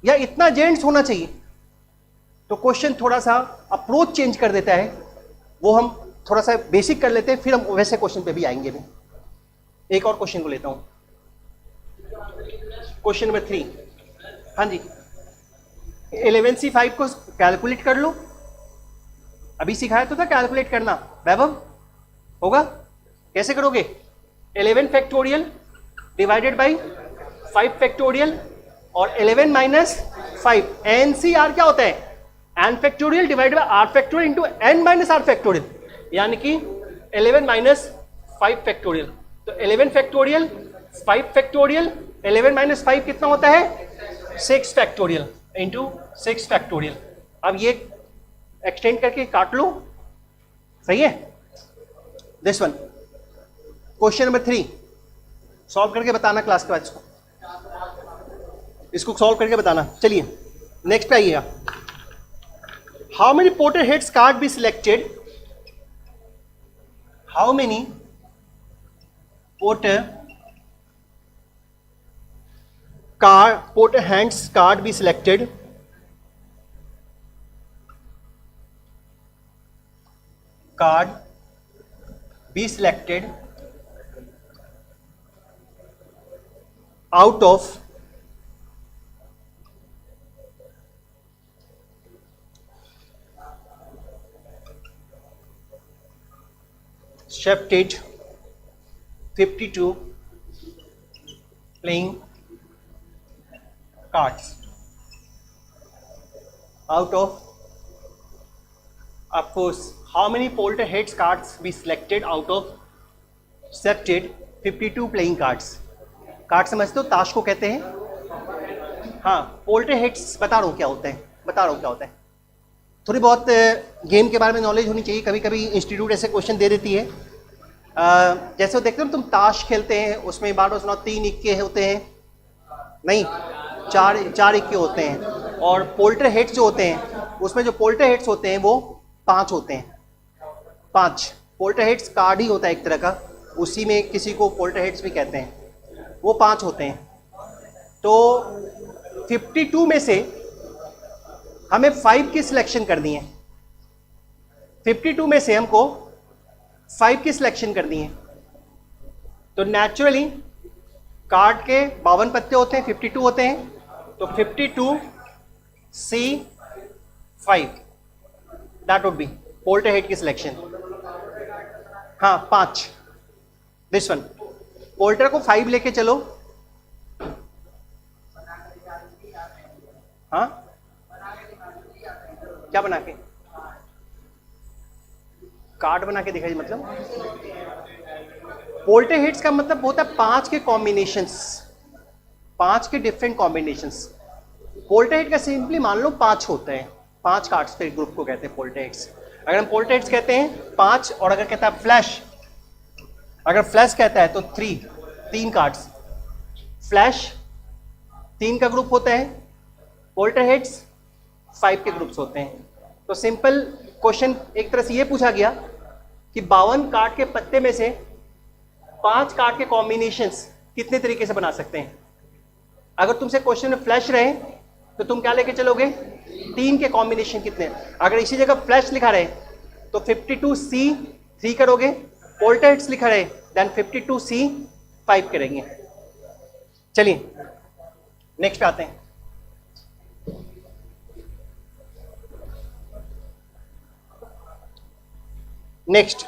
या इतना जेंट्स होना चाहिए, तो क्वेश्चन थोड़ा सा अप्रोच चेंज कर देता है. वो हम थोड़ा सा बेसिक कर लेते हैं, फिर हम वैसे क्वेश्चन पे भी आएंगे. मैं एक और क्वेश्चन को लेता हूं. Question number 3. हाँ जी, 11C 5 को कैलकुलेट कर लो. अभी सिखाया तो था कैलकुलेट करना. वैभव होगा? कैसे करोगे? 11 फैक्टोरियल डिवाइडेड बाई 5 फैक्टोरियल और 11 माइनस 5. NCR क्या होता है? n factorial divided by r factorial into n minus r factorial, यानी कि 11 माइनस 5 फैक्टोरियल. तो 11 फैक्टोरियल 5 फैक्टोरियल 11 माइनस 5 कितना होता है? 6 फैक्टोरियल इंटू 6 फैक्टोरियल. अब ये एक्सटेंड करके काट लो. सही है? This one. Question number 3 solve करके बताना क्लास के बाद. इसको सॉल्व करके बताना. चलिए नेक्स्ट पे आइएगा. How many porter heads card be selected? How many porter hands card be selected out of shifted 52 playing cards. Out of course, how many polter heads cards be selected out of shifted 52 playing cards? Card समझते हो? ताश को कहते हैं. हाँ, पोल्टर हेड्स बता रहा हूँ क्या होता है. थोड़ी बहुत गेम के बारे में नॉलेज होनी चाहिए. कभी कभी इंस्टीट्यूट ऐसे क्वेश्चन दे देती है. जैसे वो देखते हो तुम ताश खेलते हैं, उसमें बार बार 3 इक्के होते हैं, नहीं 4 इक्के होते हैं. और पोल्टर हेड्स जो होते हैं उसमें जो पोल्टर हेड्स होते हैं वो 5 होते हैं. 5 पोल्टर हेड्स कार्ड ही होता है एक तरह का, उसी में किसी को पोल्टर हेड्स भी कहते हैं. वो 5 होते हैं. तो 52 में से हमें 5 की सिलेक्शन करनी है. 52 में से हमको 5 की सिलेक्शन करनी है. तो नेचुरली कार्ड के 52 पत्ते होते हैं, 52 होते हैं. तो 52C5 that would be polter head की सिलेक्शन. हाँ 5. This one. पोल्टर को 5 लेके चलो. हाँ क्या बना के? कार्ड बना के दिखाई. मतलब पोल्टर हेड्स का मतलब होता है 5 के कॉम्बिनेशंस, 5 के डिफरेंट कॉम्बिनेशंस. पोल्टर हेड का सिंपली मान लो 5 होते हैं. 5 कार्ड्स पे ग्रुप को कहते हैं पोल्टर हेड्स. अगर हम पोल्टर हेड्स कहते हैं 5, और अगर कहता है फ्लैश, अगर फ्लैश कहता है तो 3 कार्ड्स. फ्लैश 3 का ग्रुप होता है, पोल्टर हेड्स 5 के ग्रुप्स होते हैं. तो सिंपल क्वेश्चन एक तरह से ये पूछा गया कि 52 कार्ड के पत्ते में से 5 कार्ड के कॉम्बिनेशंस कितने तरीके से बना सकते हैं। अगर तुमसे क्वेश्चन में फ्लैश रहे तो तुम क्या लेके चलोगे, 3 के कॉम्बिनेशन कितने। अगर इसी जगह फ्लैश लिखा रहे तो 52C 3 करोगे, पोल्टर्स लिखा रहे देन 52C 5 करेंगे। चलिए नेक्स्ट पे आते हैं। नेक्स्ट,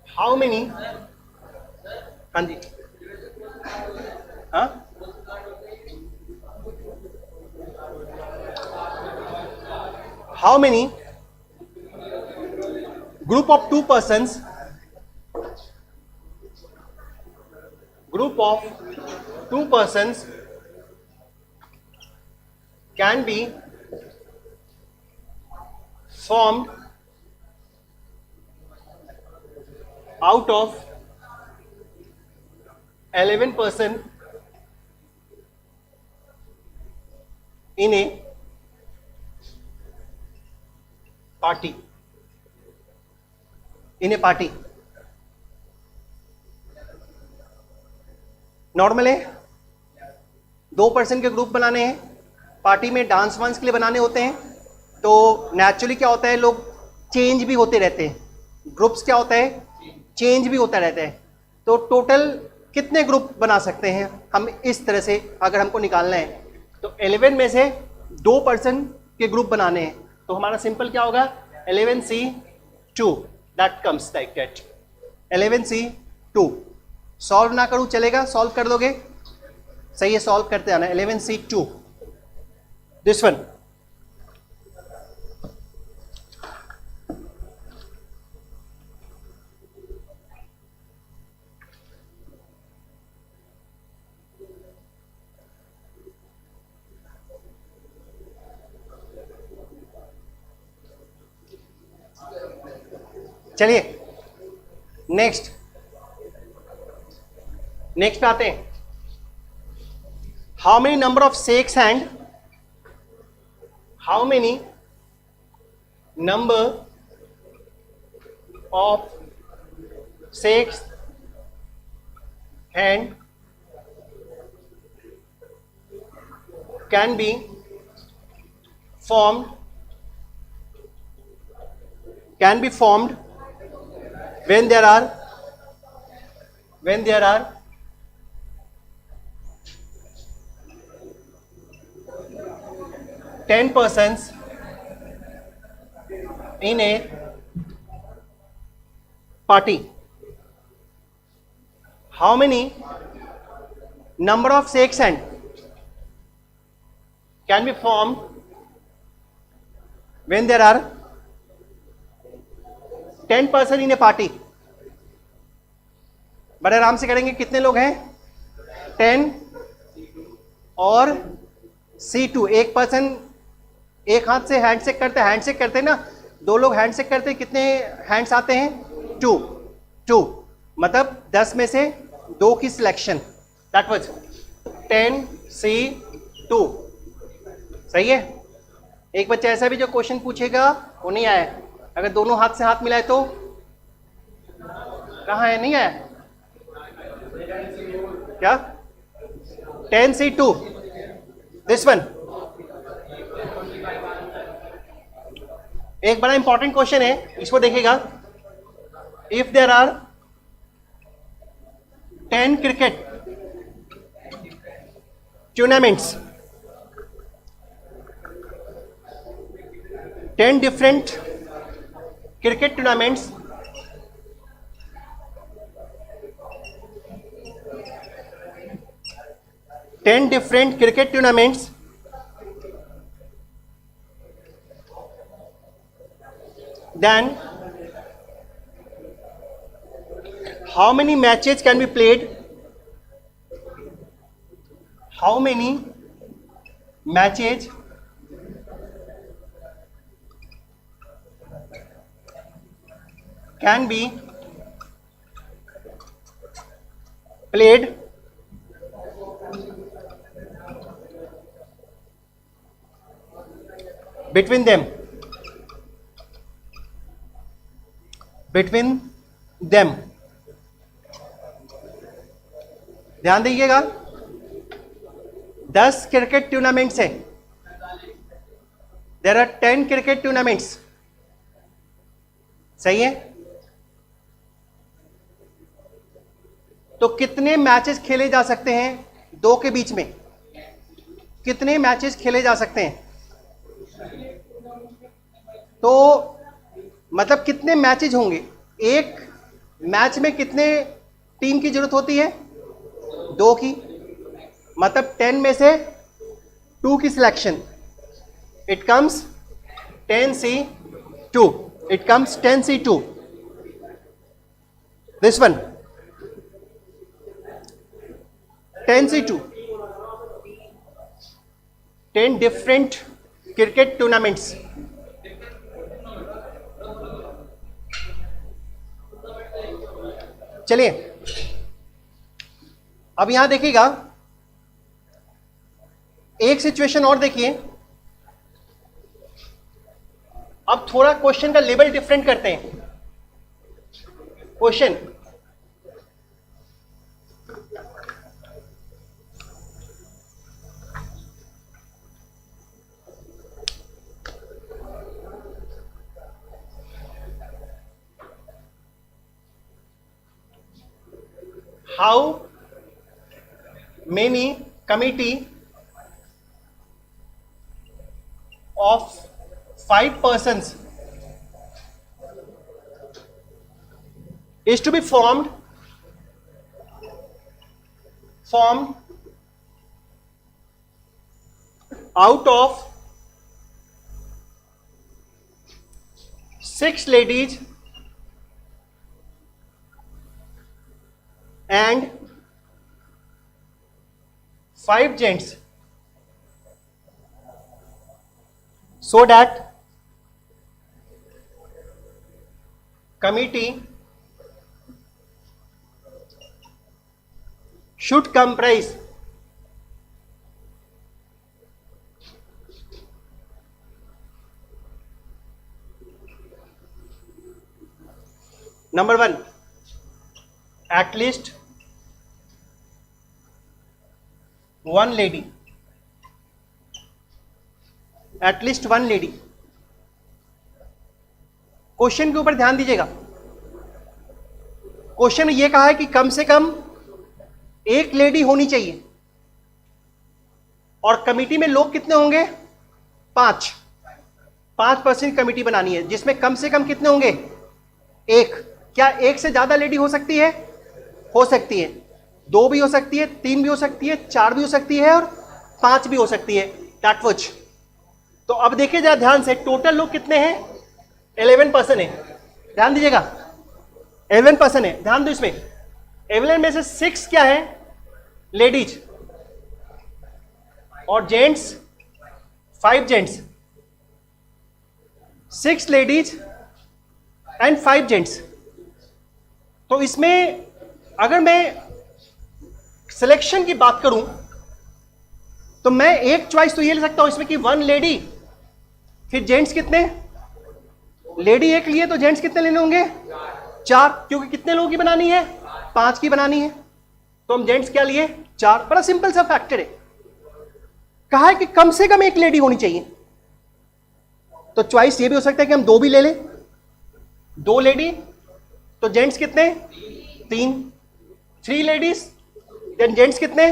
हाउ मेनी, हाँ जी, हाँ, how many group of 2 persons, can be formed out of 11 person in a party, normal है, 2 पर्सन के ग्रुप बनाने हैं, पार्टी में डांस वांस के लिए बनाने होते हैं, तो नेचुरली क्या होता है, लोग चेंज भी होते रहते हैं, ग्रुप्स क्या होता है, चेंज भी होता रहता है। तो टोटल कितने ग्रुप बना सकते हैं हम इस तरह से, अगर हमको निकालना है तो 11 में से 2 पर्सन के ग्रुप बनाने हैं, तो हमारा सिंपल क्या होगा, 11C2, that comes like that, 11C2। Solve ना करूं चलेगा, सॉल्व कर दोगे, सही है, सॉल्व करते आना, 11C2 दिस वन। चलिए नेक्स्ट पे आते हैं। How many number of shakes hand, how many number of shakes hand can be formed when there are 10 persons in a party. How many number of shakes hand can be formed when there are 10 person in A party. बड़े आराम से करेंगे, कितने लोग हैं, 10 और C2, एक पर्सन एक हाथ से हैंडशेक करते ना, 2 लोग हैंडशेक करते, कितने हैंड्स आते हैं, 2, मतलब 10 में से 2 की सिलेक्शन, दैट वाज 10C2, सही है। एक बच्चा ऐसा भी जो क्वेश्चन पूछेगा वो नहीं आया, अगर दोनों हाथ से हाथ मिलाए तो कहाँ है, नहीं आया क्या, 10C2 दिस वन। एक बड़ा इंपॉर्टेंट क्वेश्चन है, इसको देखिएगा। If there are 10 cricket tournaments, 10 different cricket tournaments, then how many matches can be played, how many matches can be played between them। Between them. ध्यान दीजिएगा, 10 क्रिकेट टूर्नामेंट्स है, देयर आर 10 क्रिकेट टूर्नामेंट्स। सही है? तो कितने मैचेस खेले जा सकते हैं दो के बीच में? कितने मैचेस खेले जा सकते हैं? तो मतलब कितने मैचेस होंगे? एक मैच में कितने टीम की जरूरत होती है? 2 की। मतलब 10 में से 2 की selection, it comes 10C2, it comes 10C2, this one 10C2, 10 different cricket tournaments। चलिए अब यहां देखिएगा, एक सिचुएशन और देखिए। अब थोड़ा क्वेश्चन का लेवल डिफरेंट करते हैं। Question, how many committee of 5 persons is to be formed out of 6 ladies and 5 gents, so that committee should comprise number 1, at least 1 lady, at least 1 lady। Question के ऊपर ध्यान दीजिएगा। क्वेश्चन ये कहा है कि कम से कम 1 लेडी होनी चाहिए, और कमिटी में लोग कितने होंगे? 5% कमिटी बनानी है, जिसमें कम से कम कितने होंगे? 1। क्या 1 से ज्यादा लेडी हो सकती है? हो सकती है। 2 भी हो सकती है, 3 भी हो सकती है, 4 भी हो सकती है, और 5 भी हो सकती है। That watch. तो अब देखिए जरा ध्यान से, टोटल लोग कितने हैं? 11% है। ध्यान दीजिएगा, 11% है। ध्यान दो इसमें, 11 में से 6 क्या है? लेडीज, और gents 5 gents. 6 ladies and 5 gents. तो इसमें अगर मैं सिलेक्शन की बात करूं तो मैं एक चॉइस तो ये ले सकता हूं इसमें कि 1 लेडी, फिर जेंट्स कितने? लेडी 1 लिए तो जेंट्स कितने लेने होंगे? 4, क्योंकि कितने लोगों की बनानी है? 5 की बनानी है। तो हम जेंट्स क्या लिए? 4। बड़ा सिंपल सा फैक्टर है। कहा है कि कम से कम 1 लेडी होनी चाहिए। तो चॉइस ये भी हो सकता है कि हम 2 भी ले लें। 2 लेडी तो जेंट्स कितने? 3। 3 लेडीज देन जेंट्स कितने?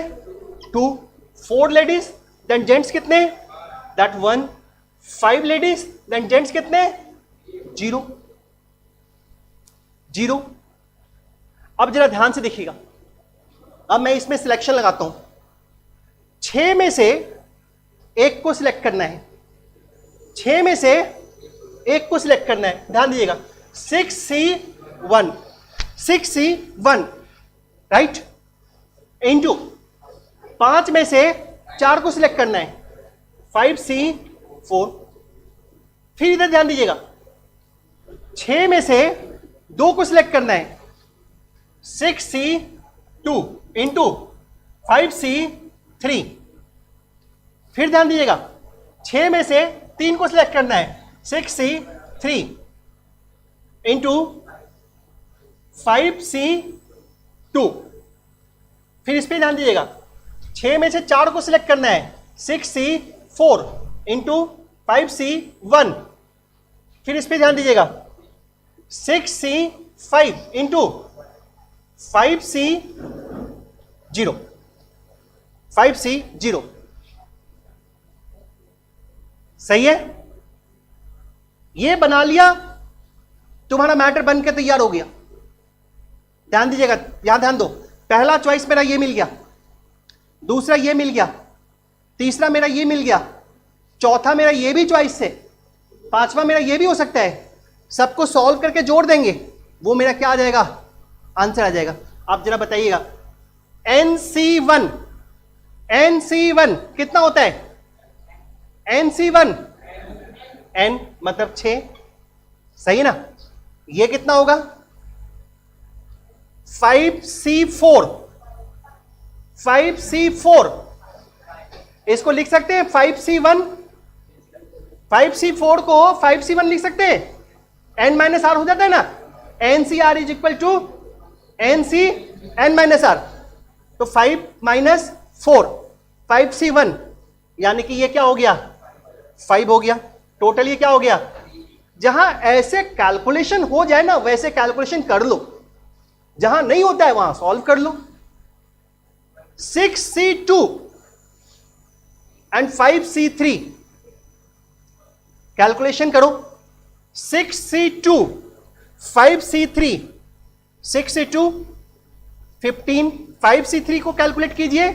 2। 4 लेडीज देन जेंट्स कितने? दैट 1। 5 लेडीज देन जेंट्स कितने? 0। अब जरा ध्यान से देखिएगा, अब मैं इसमें सिलेक्शन लगाता हूं। 6 में से 1 को सिलेक्ट करना है, 6 में से 1 को सिलेक्ट करना है। ध्यान दीजिएगा, 6C1, 6C1 राइट, इंटू 5 में से 4 को सिलेक्ट करना है, 5C4। फिर इधर ध्यान दीजिएगा, 6 में से 2 को सिलेक्ट करना है, 6C2 इंटू 5C3। फिर ध्यान दीजिएगा, 6 में से 3 को सिलेक्ट करना है, 6C3 इंटू 5C2। फिर इस पे ध्यान दीजिएगा, 6 में से 4 को सिलेक्ट करना है, 6C4 इंटू 5C1। फिर इस पे ध्यान दीजिएगा, 6C5 इंटू 5C0, 5C0। सही है, ये बना लिया, तुम्हारा मैटर बन के तैयार हो गया। ध्यान दीजिएगा, यहां ध्यान दो, पहला चॉइस मेरा ये मिल गया, दूसरा ये मिल गया, तीसरा मेरा ये मिल गया, चौथा मेरा ये भी चॉइस है, पांचवा मेरा ये भी हो सकता है। सबको सॉल्व करके जोड़ देंगे, वो मेरा क्या आ जाएगा, आंसर आ जाएगा। आप जरा बताइएगा, NC1 कितना होता है? NC1 N मतलब 6, सही ना? ये कितना होगा? 5C4, इसको लिख सकते हैं 5C1, 5C4 को 5C1 लिख सकते हैं, N माइनस आर हो जाता है ना, NCR is equal to NC N minus R. तो 5 माइनस 4 5C1, यानी कि ये क्या हो गया, 5 हो गया। टोटल ये क्या हो गया? जहां ऐसे कैलकुलेशन हो जाए ना वैसे कैलकुलेशन कर लो, जहां नहीं होता है वहां सॉल्व कर लो। 6C2 एंड 5C3 कैलकुलेशन करो। 6C2 5C3, 6C2 15, 5C3 को कैलकुलेट कीजिए।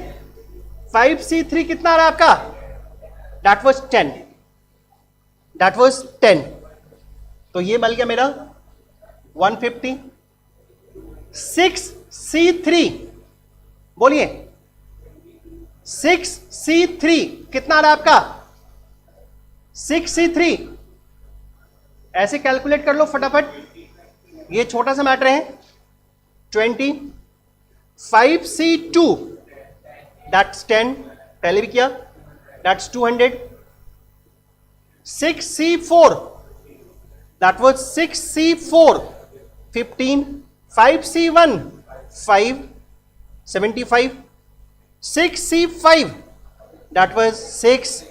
5C3 कितना आ रहा है आपका? That was 10। तो ये मिल गया मेरा 150। 6C3 बोलिए, 6C3 कितना आ रहा है आपका? 6C3 ऐसे कैलकुलेट कर लो फटाफट, ये छोटा सा मैटर है। 20, 5C2 दैट्स 10, पहले भी किया, that's 200। 6C4 that was 6C4 15, 5C1 5 75, 6C5 that was 6,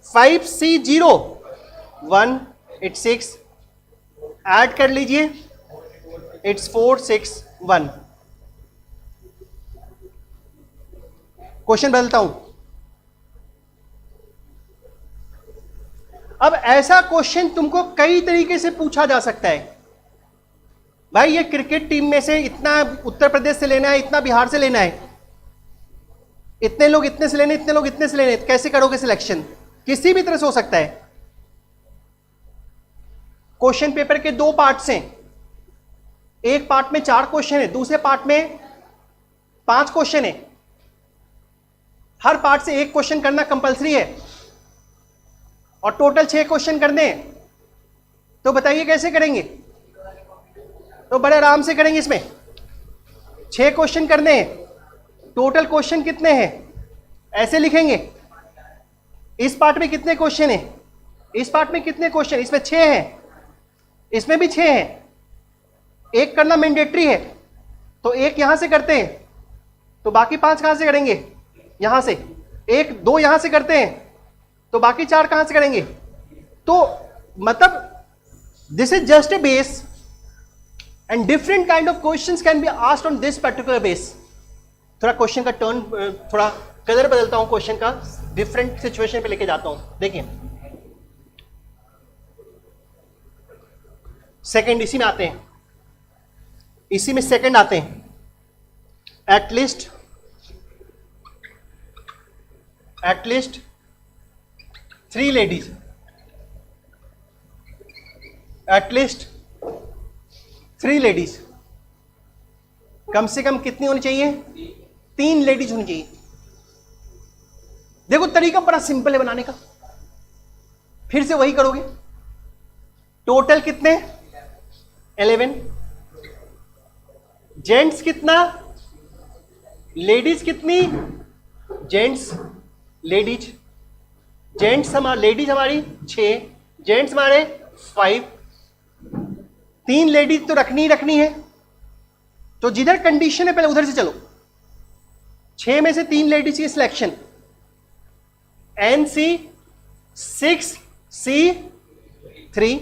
5C0 1 it's 6, add कर लीजिए, it's 4 6 1। क्वेश्चन बदलता हूं। अब ऐसा क्वेश्चन तुमको कई तरीके से पूछा जा सकता है। भाई ये क्रिकेट टीम में से इतना उत्तर प्रदेश से लेना है, इतना बिहार से लेना है, इतने लोग इतने से लेने, इतने लोग इतने से लेने, कैसे करोगे सिलेक्शन? किसी भी तरह से हो सकता है। क्वेश्चन पेपर के 2 पार्ट्स हैं, एक पार्ट में 4 क्वेश्चन है, दूसरे पार्ट में 5 क्वेश्चन है। हर पार्ट से एक क्वेश्चन करना कंपलसरी है और टोटल 6 क्वेश्चन करने हैं। तो बताइए कैसे करेंगे? तो बड़े आराम से करेंगे। इसमें 6 क्वेश्चन करने हैं, टोटल क्वेश्चन कितने हैं ऐसे लिखेंगे। इस पार्ट में कितने क्वेश्चन है, इस पार्ट में कितने क्वेश्चन, इसमें 6 हैं, इसमें भी 6 हैं। एक करना मैंडेटरी है, तो एक यहां से करते हैं, तो बाकी 5 कहां से करेंगे? यहां से। 1 2 यहां से करते हैं, तो बाकी 4 कहां से करेंगे? तो मतलब this is just a base and different kind of questions can be asked on this particular base. थोड़ा क्वेश्चन का टर्न, थोड़ा कलर बदलता हूं क्वेश्चन का, डिफरेंट सिचुएशन पे लेके जाता हूं। देखिए सेकंड, इसी में आते हैं, इसी में सेकंड आते हैं। एटलीस्ट 3 लेडीज, एटलीस्ट 3 लेडीज, कम से कम कितनी होनी चाहिए? 3 लेडीज होनी चाहिए। देखो तरीका बड़ा सिंपल है बनाने का, फिर से वही करोगे। टोटल कितने? 11। जेंट्स कितना? लेडीज कितनी? जेंट्स लेडीज, जेंट्स हमारे, लेडीज हमारी 6, जेंट्स हमारे 5। 3 लेडीज तो रखनी ही रखनी है, तो जिधर कंडीशन है पहले उधर से चलो। 6 में से 3 लेडीज की सिलेक्शन, NC 6C3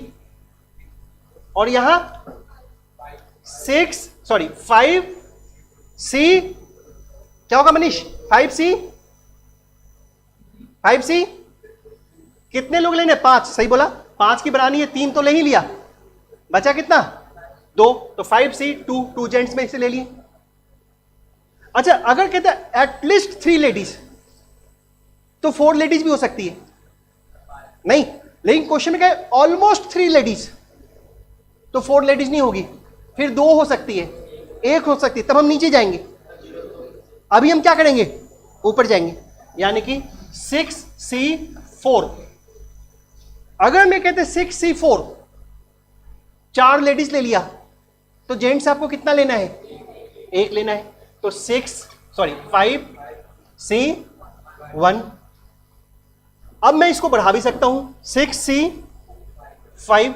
और यहां 5C, क्या होगा मनीष? 5C कितने लोग लेने? 5, सही बोला। 5 की बनानी है, 3 तो ले ही लिया, बचा कितना? 2, तो 5C 2 जेंट्स में से ले लिए। अच्छा, अगर कहते हैं एटलीस्ट 3 लेडीज, तो 4 लेडीज भी हो सकती है, नहीं, लेकिन क्वेश्चन में क्या है? ऑलमोस्ट 3 लेडीज, तो 4 लेडीज नहीं होगी, फिर 2 हो सकती है, 1 हो सकती है, तब हम नीचे जाएंगे। अभी हम क्या करेंगे? ऊपर जाएंगे, यानी कि 6C4। अगर मैं कहते 6C4, 4 लेडीज ले लिया, तो जेंट्स आपको कितना लेना है? 1 लेना है, तो 5C1। अब मैं इसको बढ़ा भी सकता हूं, 6C5,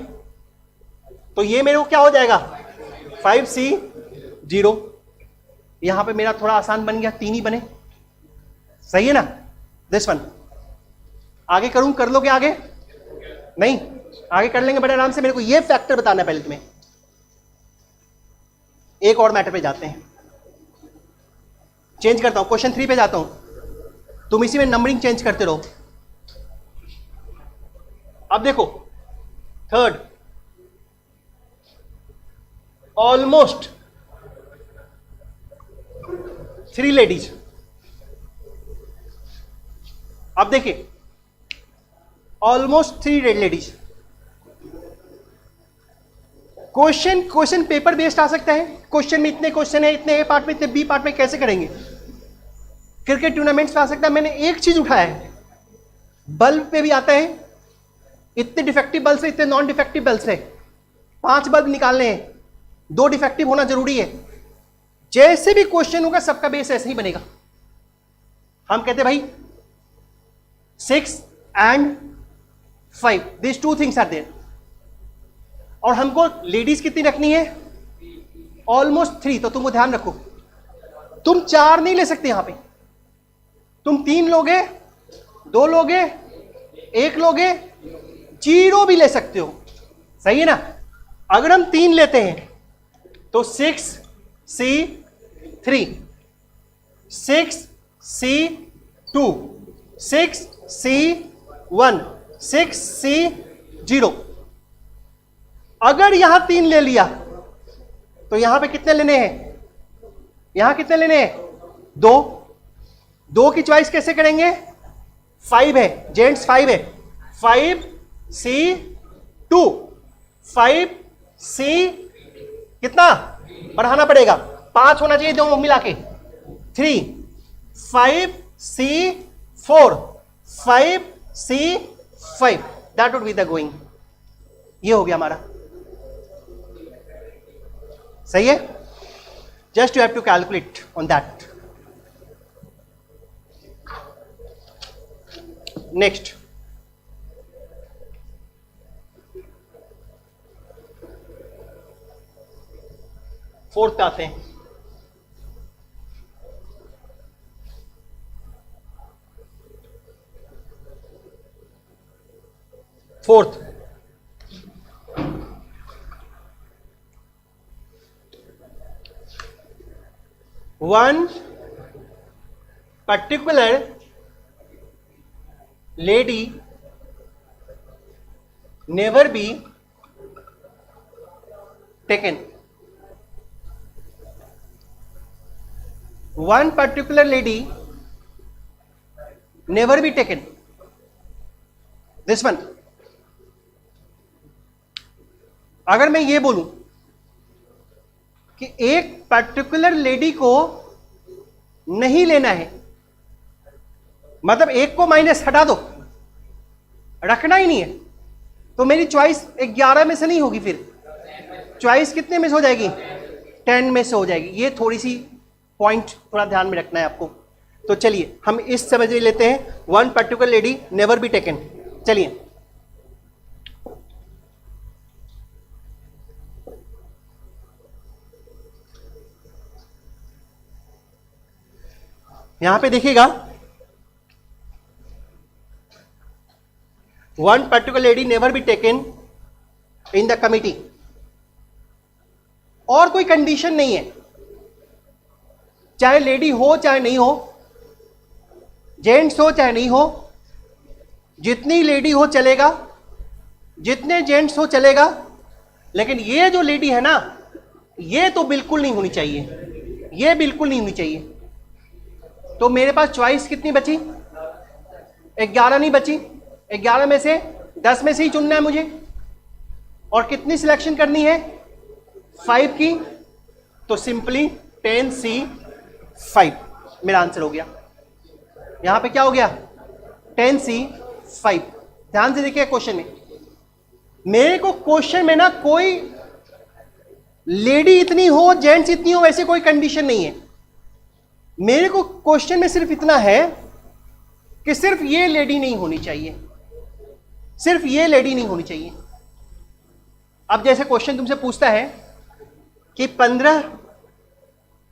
तो ये मेरे को क्या हो जाएगा? 5C0। यहां पे मेरा थोड़ा आसान बन गया, 3 ही बने, सही है ना? दिस वन आगे करूं, कर लोगे आगे? नहीं, आगे कर लेंगे बड़े आराम से। मेरे को ये फैक्टर बताना है पहले तुम्हें। एक और मैटर पे जाते हैं, चेंज करता हूं, क्वेश्चन 3 पे जाता हूं, तुम इसी में नंबरिंग चेंज करते रहो। अब देखो, थर्ड, ऑलमोस्ट 3 लेडीज। अब देखिए, almost 3 ladies. Question paper based आ सकता है। क्वेश्चन में इतने क्वेश्चन है, इतने ए पार्ट में, इतने बी पार्ट में, कैसे करेंगे? क्रिकेट टूर्नामेंट्स में आ सकता है। मैंने एक चीज उठाया है, बल्ब पे भी आता है, इतने डिफेक्टिव बल्ब से, इतने नॉन डिफेक्टिव बल्ब से 5 बल्ब निकालने हैं, 2 डिफेक्टिव होना जरूरी है। जैसे भी क्वेश्चन होगा सबका बेस ऐसे ही बनेगा। हम कहते भाई 6 and 5, these 2 things are there। और हमको लेडीज कितनी रखनी है? ऑलमोस्ट 3। तो तुमको ध्यान रखो, तुम 4 नहीं ले सकते यहां पे, तुम 3 लोगे, 2 लोगे, 1 लोगे, 0 भी ले सकते हो, सही है ना? अगर हम 3 लेते हैं तो 6C3, 6C2, 6C1, 6C0। अगर यहां 3 ले लिया तो यहां पे कितने लेने हैं? यहां कितने लेने हैं? 2 की चॉइस कैसे करेंगे? 5 है, जेंट्स 5 है, 5C2, 5C कितना बढ़ाना पड़ेगा? 5 होना चाहिए, 2 मिला के 3, 5C4, 5C5, that would be the going. ये हो गया हमारा, सही है? Just you have to calculate on that. Next, fourth पे आते हैं। Fourth, one particular lady never be taken. One particular lady never be taken. This one. अगर मैं ये बोलूं कि एक पर्टिकुलर लेडी को नहीं लेना है, मतलब एक को माइनस हटा दो, रखना ही नहीं है, तो मेरी चॉइस 11 में से नहीं होगी, फिर चॉइस कितने में से हो जाएगी? 10 में से हो जाएगी। ये थोड़ी सी पॉइंट थोड़ा ध्यान में रखना है आपको। तो चलिए हम इस समझ लेते हैं, one particular lady never be taken. चलिए, यहां पे देखिएगा, one particular lady never be taken in the committee. और कोई कंडीशन नहीं है, चाहे लेडी हो चाहे नहीं हो, जेंट्स हो चाहे नहीं हो, जितनी लेडी हो चलेगा, जितने जेंट्स हो चलेगा, लेकिन ये जो लेडी है ना, ये तो बिल्कुल नहीं होनी चाहिए, ये बिल्कुल नहीं होनी चाहिए। तो मेरे पास चॉइस कितनी बची? 11 नहीं बची। 11 में से 10 में से ही चुनना है मुझे, और कितनी सिलेक्शन करनी है? 5 की। तो सिंपली 10C5 मेरा आंसर हो गया। यहां पे क्या हो गया? 10C5। ध्यान से देखिए क्वेश्चन में, मेरे को क्वेश्चन में ना कोई लेडी इतनी हो जेंट्स इतनी हो वैसे कोई कंडीशन नहीं है। मेरे को क्वेश्चन में सिर्फ इतना है कि सिर्फ ये लेडी नहीं होनी चाहिए, सिर्फ ये लेडी नहीं होनी चाहिए। अब जैसे क्वेश्चन तुमसे पूछता है कि 15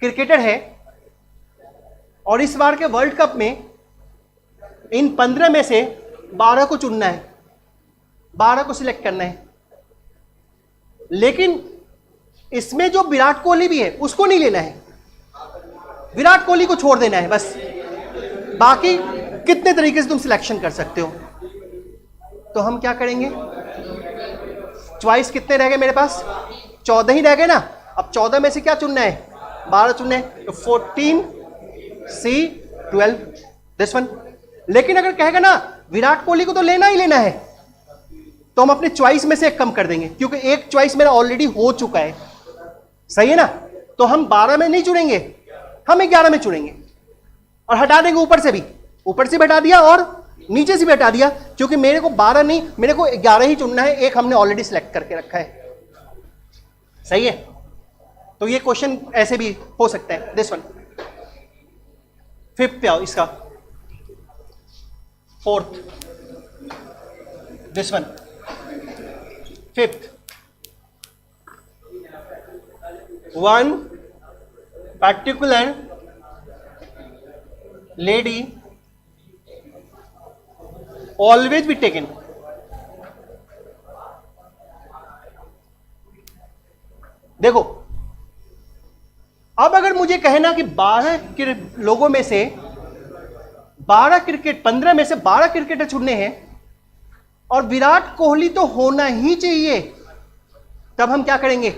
क्रिकेटर है और इस बार के वर्ल्ड कप में इन 15 में से 12 को चुनना है, 12 को सिलेक्ट करना है, लेकिन इसमें जो विराट कोहली भी है उसको नहीं लेना है, विराट कोहली को छोड़ देना है बस। बाकी कितने तरीके से तुम सिलेक्शन कर सकते हो। तो हम क्या करेंगे? चॉइस कितने रह गए मेरे पास? 14 ही रह गए ना। अब 14 में से क्या चुनना है? 12 चुनना है। तो 14C12 दिस वन। लेकिन अगर कहेगा ना विराट कोहली को तो लेना ही लेना है, तो हम अपने चॉइस में से एक कम कर देंगे, क्योंकि एक चॉइस मेरा ऑलरेडी हो चुका है। सही है ना? तो हम 12 में नहीं चुनेंगे, हम 11 में चुनेंगे और हटा देंगे ऊपर से भी। ऊपर से भी हटा दिया और नीचे से भी हटा दिया, क्योंकि मेरे को 12 नहीं, मेरे को 11 ही चुनना है। एक हमने ऑलरेडी सिलेक्ट करके रखा है। सही है? तो ये क्वेश्चन ऐसे भी हो सकता है। This one. 5th पे आओ, इसका 4th, this one 5th। One particular lady always be taken। देखो, अब अगर मुझे कहना कि 12 लोगों में से 15 में से 12 क्रिकेटर चुनने हैं और विराट कोहली तो होना ही चाहिए, तब हम क्या करेंगे?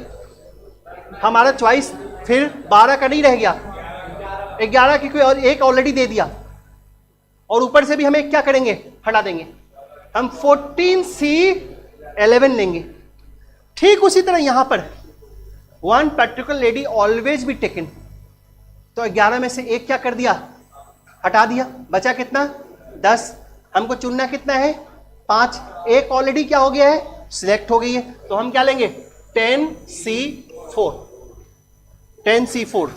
हमारा चॉइस फिर 12 का नहीं रह गया, 11 की कोई और एक ऑलरेडी दे दिया, और ऊपर से भी हमें क्या करेंगे? हटा देंगे। हम 14C11 लेंगे। ठीक उसी तरह यहां पर one particular lady always be taken. तो 11 में से एक क्या कर दिया? हटा दिया। बचा कितना? 10। हमको चुनना कितना है? 5। एक ऑलरेडी क्या हो गया है? सिलेक्ट हो गई है। तो हम क्या लेंगे? 10C4। 10C4।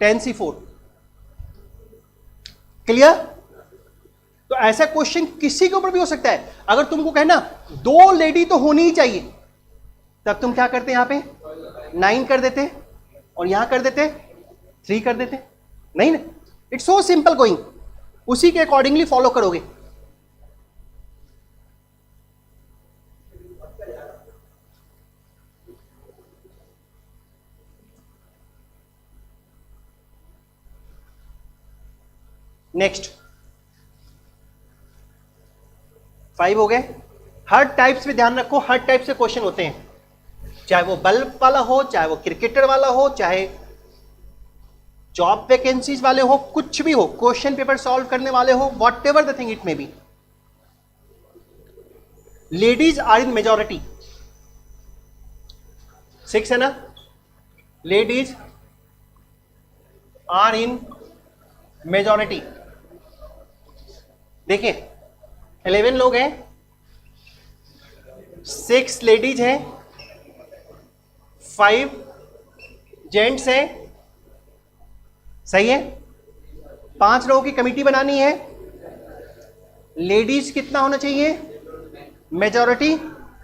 10C4 clear? तो ऐसा क्वेश्चन किसी के ऊपर भी हो सकता है। अगर तुमको कहना 2 लेडी तो होनी ही चाहिए, तब तुम क्या करते? यहां पे 9 कर देते और यहां कर देते 3 कर देते। नहीं ना, इट्स सो सिंपल गोइंग। उसी के अकॉर्डिंगली फॉलो करोगे। नेक्स्ट 5 हो गए। हर टाइप्स में ध्यान रखो, हर टाइप से क्वेश्चन होते हैं, चाहे वो बल्ब वाला हो, चाहे वो क्रिकेटर वाला हो, चाहे जॉब वैकेंसीज वाले हो, कुछ भी हो, क्वेश्चन पेपर सॉल्व करने वाले हो, whatever the thing it may be. Ladies are in majority. 6 है ना? Ladies are in majority. देखिए 11 लोग हैं, 6 लेडीज हैं, 5 जेंट्स हैं। सही है? 5 लोगों की कमिटी बनानी है। लेडीज कितना होना चाहिए? मेजॉरिटी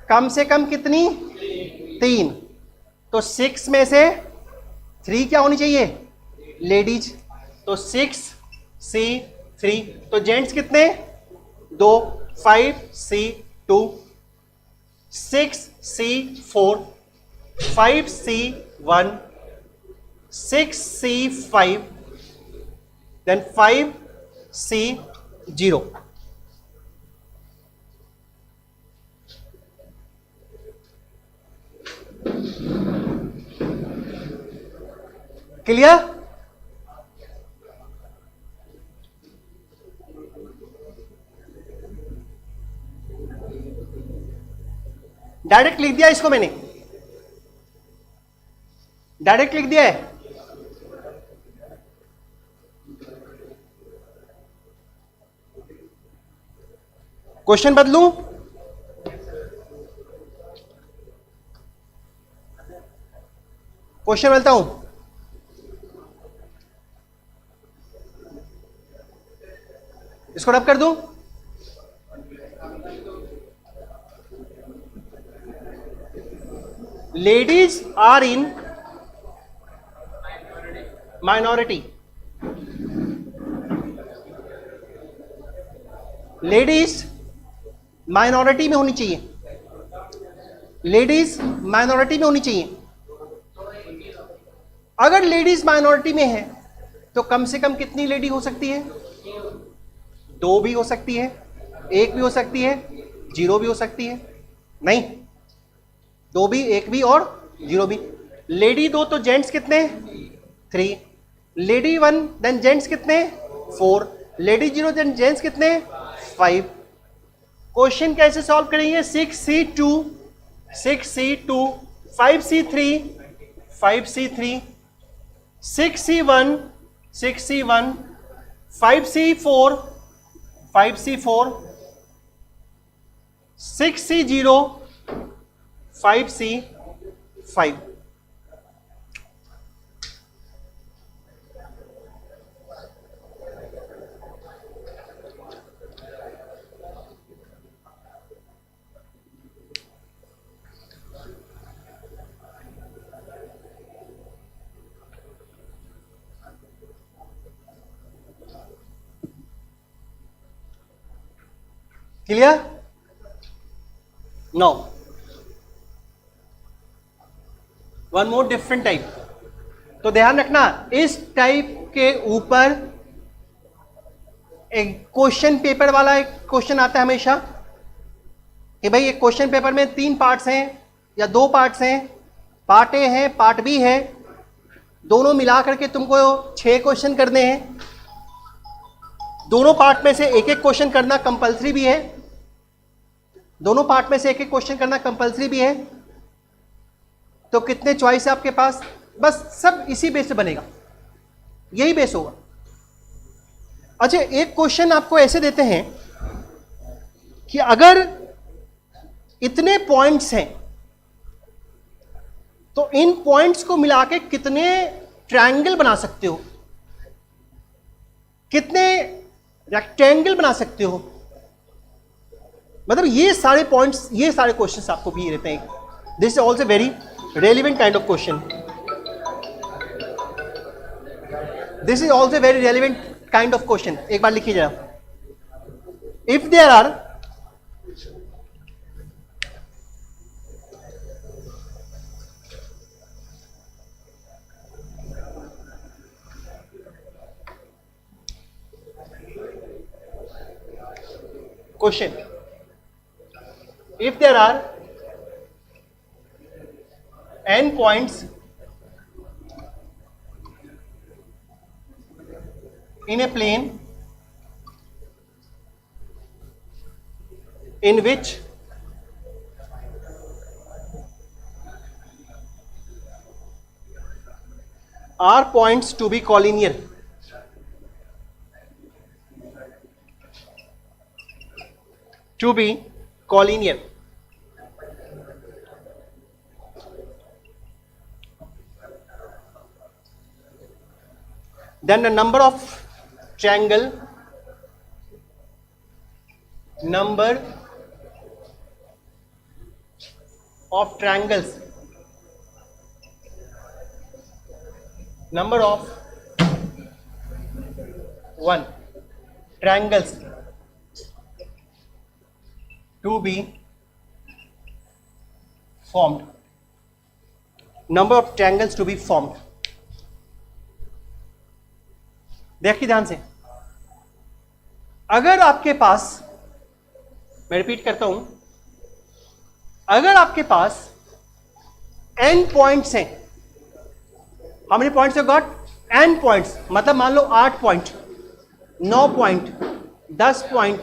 कम से कम कितनी? 3। तो 6 में से 3 क्या होनी चाहिए? लेडीज। तो 6C3। तो जेंट्स कितने? 2। 5C2, 6C4, 5C1, 6C5, then 5C0। Clear? Direct लिख दिया इसको मैंने, डायरेक्ट लिख दिया है। क्वेश्चन बदलूं? क्वेश्चन बदलता हूं। इसको रब कर दूं? Ladies are in minority. Ladies minority में होनी चाहिए, लेडीज माइनॉरिटी में होनी चाहिए। अगर लेडीज माइनॉरिटी में है तो कम से कम कितनी लेडी हो सकती है? 2 भी हो सकती है, 1 भी हो सकती है, 0 भी हो सकती है। नहीं, 2 भी, 1 भी और 0 भी। लेडी 2 तो जेंट्स कितने? 3। लेडी 1 देन जेंट्स कितने? 4। लेडी 0 देन जेंट्स कितने? 5। क्वेश्चन कैसे सॉल्व करेंगे? 6C2, 6C2, 5C3, 5C3, 6C1, 6C1, 5C4, 5C4, 6C0, 5C5। Clear? No, one more different type. तो ध्यान रखना, इस टाइप के ऊपर एक क्वेश्चन पेपर वाला एक क्वेश्चन आता है हमेशा कि भाई एक क्वेश्चन पेपर में 3 पार्ट्स हैं या 2 पार्ट्स हैं, पार्ट ए है, पार्ट बी है, दोनों मिला करके तुमको 6 क्वेश्चन करने हैं। दोनों पार्ट में से एक एक क्वेश्चन करना कंपलसरी भी है, दोनों पार्ट में से एक एक क्वेश्चन करना कंपलसरी भी है। तो कितने चॉइस है आपके पास? बस सब इसी बेस से बनेगा, यही बेस होगा। अच्छा, एक क्वेश्चन आपको ऐसे देते हैं कि अगर इतने पॉइंट्स हैं तो इन पॉइंट्स को मिला के कितने ट्रायंगल बना सकते हो, कितने रेक्टेंगल बना सकते हो। मतलब ये सारे पॉइंट्स, ये सारे क्वेश्चंस आपको भी रहते हैं। This is also very relevant kind of question. This is also very relevant kind of question. एक बार लिखिए जरा, if there are question, if there are n points in a plane in which are points to be collinear, to be collinear, then the number of triangle, number of triangles number of one triangles to be formed. Number of triangles to be formed. देखिए ध्यान से, अगर आपके पास, मैं रिपीट करता हूं, अगर आपके पास n पॉइंट्स हैं, how many points you got? n points, मतलब मान लो 8 पॉइंट, 9 पॉइंट, 10 पॉइंट,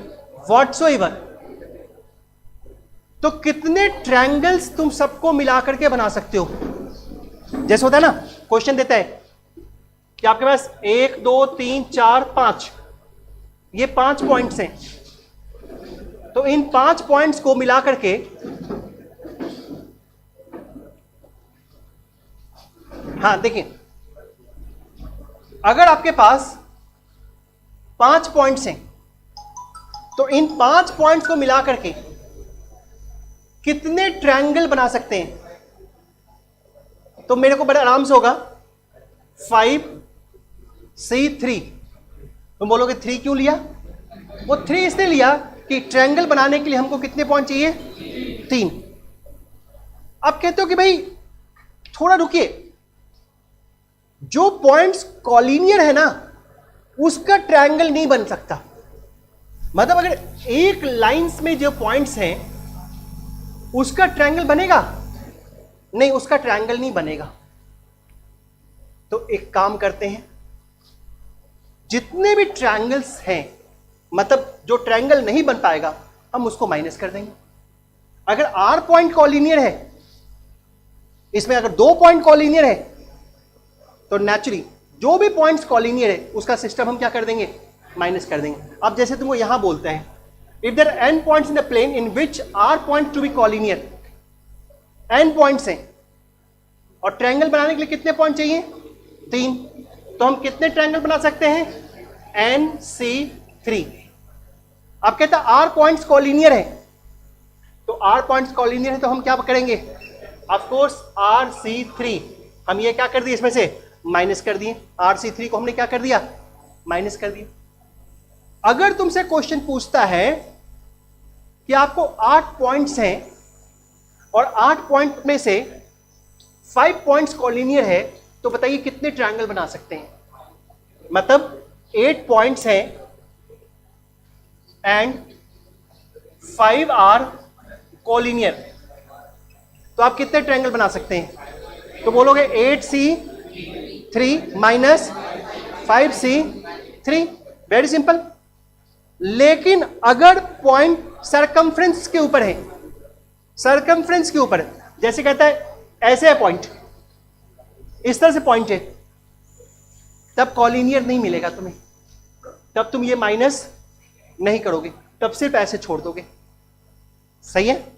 व्हाटसोएवर, तो कितने ट्रायंगल्स तुम सबको मिला करके बना सकते हो? जैसे होता है ना, क्वेश्चन देता है कि आपके पास 1 2 3 4 5, ये 5 पॉइंट्स हैं, तो इन 5 पॉइंट्स को मिला करके हाँ देखिए, अगर आपके पास 5 पॉइंट्स हैं तो इन 5 पॉइंट्स को मिला करके कितने ट्रायंगल बना सकते हैं? तो मेरे को बड़ा आराम से होगा 5C3। तुम बोलोगे 3 क्यों लिया? वो 3 इसलिए लिया कि ट्रायंगल बनाने के लिए हमको कितने पॉइंट चाहिए? 3। अब कहते हो कि भाई थोड़ा रुकिए, जो पॉइंट्स कॉलिनियर है ना उसका ट्रायंगल नहीं बन सकता। मतलब अगर एक लाइंस में जो पॉइंट्स हैं उसका ट्रायंगल बनेगा? नहीं, उसका ट्रायंगल नहीं बनेगा। तो एक काम करते हैं, जितने भी ट्रायंगल्स हैं, मतलब जो ट्रायंगल नहीं बन पाएगा हम उसको माइनस कर देंगे। अगर R पॉइंट कॉलिनियर है, इसमें अगर 2 पॉइंट कॉलिनियर है, तो नेचुरली जो भी पॉइंट्स कॉलिनियर है उसका सिस्टम हम क्या कर देंगे? माइनस कर देंगे। अब जैसे तुमको यहां बोलते हैं, if there are n points in the plane in which R point to be collinear, n points हैं और ट्रायंगल बनाने के लिए कितने पॉइंट चाहिए? 3। तो हम कितने ट्रायंगल बना सकते हैं? NC3। अब कहता है R पॉइंट्स कॉलिनियर है, तो R पॉइंट्स कॉलिनियर है तो हम क्या करेंगे? ऑफ कोर्स RC3, हम ये क्या कर दिए, इसमें से माइनस कर दिए। RC3 को हमने क्या कर दिया? माइनस कर दिया। अगर तुमसे क्वेश्चन पूछता है कि आपको 8 पॉइंट्स हैं और 8 पॉइंट में से 5 पॉइंट्स कॉलिनियर है, तो बताइए कितने ट्रायंगल बना सकते हैं? मतलब 8 पॉइंट्स हैं एंड 5 आर कॉलिनियर, तो आप कितने ट्रायंगल बना सकते हैं? तो बोलोगे 8C3 minus 5C3, very simple. लेकिन अगर पॉइंट सरकमफ्रेंस के ऊपर है, सरकमफ्रेंस के ऊपर, जैसे कहता है ऐसे है पॉइंट, इस तरह से पॉइंट है, तब कॉलिनियर नहीं मिलेगा तुम्हें, तब तुम ये माइनस नहीं करोगे, तब सिर्फ ऐसे छोड़ दोगे। सही है?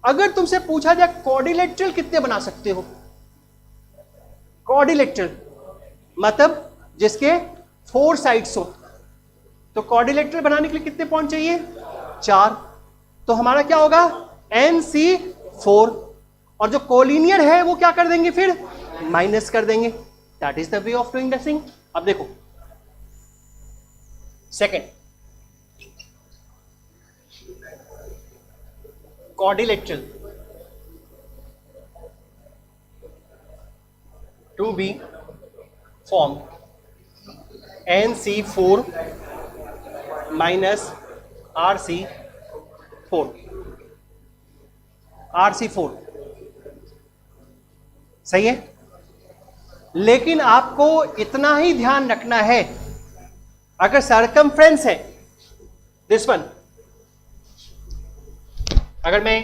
अगर तुमसे पूछा जाए क्वाड्रिलेटरल कितने बना सकते हो? क्वाड्रिलेटरल मतलब जिसके 4 साइड्स हो, तो क्वाड्रिलेटरल बनाने के लिए कितने पॉइंट चाहिए? 4। तो हमारा क्या होगा? NC4। और जो कोलिनियर है वो क्या कर देंगे? फिर माइनस कर देंगे। That is the way of doing this thing. अब देखो second, quadrilateral to be formed NC4 minus RC4, RC4 सही है। लेकिन आपको इतना ही ध्यान रखना है, अगर सरकमफ्रेंस है दिस वन, अगर मैं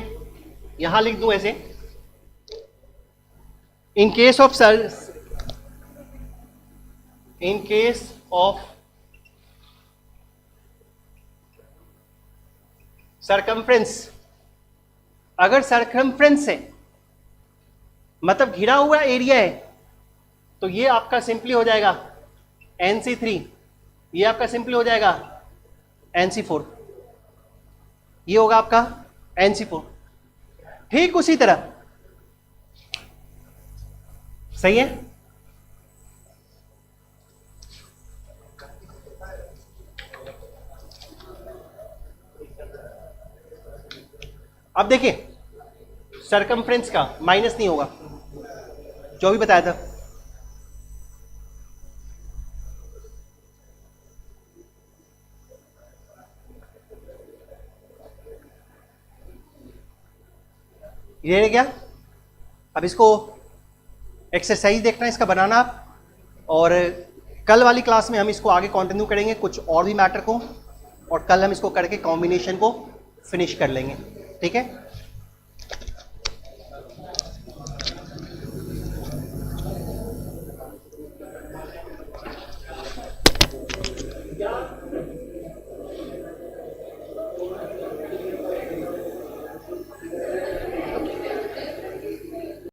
यहां लिख दूं ऐसे, इन केस ऑफ सरकमफ्रेंस, अगर सरकमफ्रेंस है मतलब घिरा हुआ एरिया है, तो ये आपका सिंपली हो जाएगा NC3, ये आपका सिंपली हो जाएगा NC4, ये होगा आपका NC4। ठीक उसी तरह, सही है, अब देखिए सरकमफ्रेंस का माइनस नहीं होगा, जो भी बताया था। ये रह गया। अब इसको एक्सरसाइज देखना है इसका बनाना आप, और कल वाली क्लास में हम इसको आगे कंटिन्यू करेंगे कुछ और भी मैटर को, और कल हम इसको करके कॉम्बिनेशन को फिनिश कर लेंगे, ठीक है।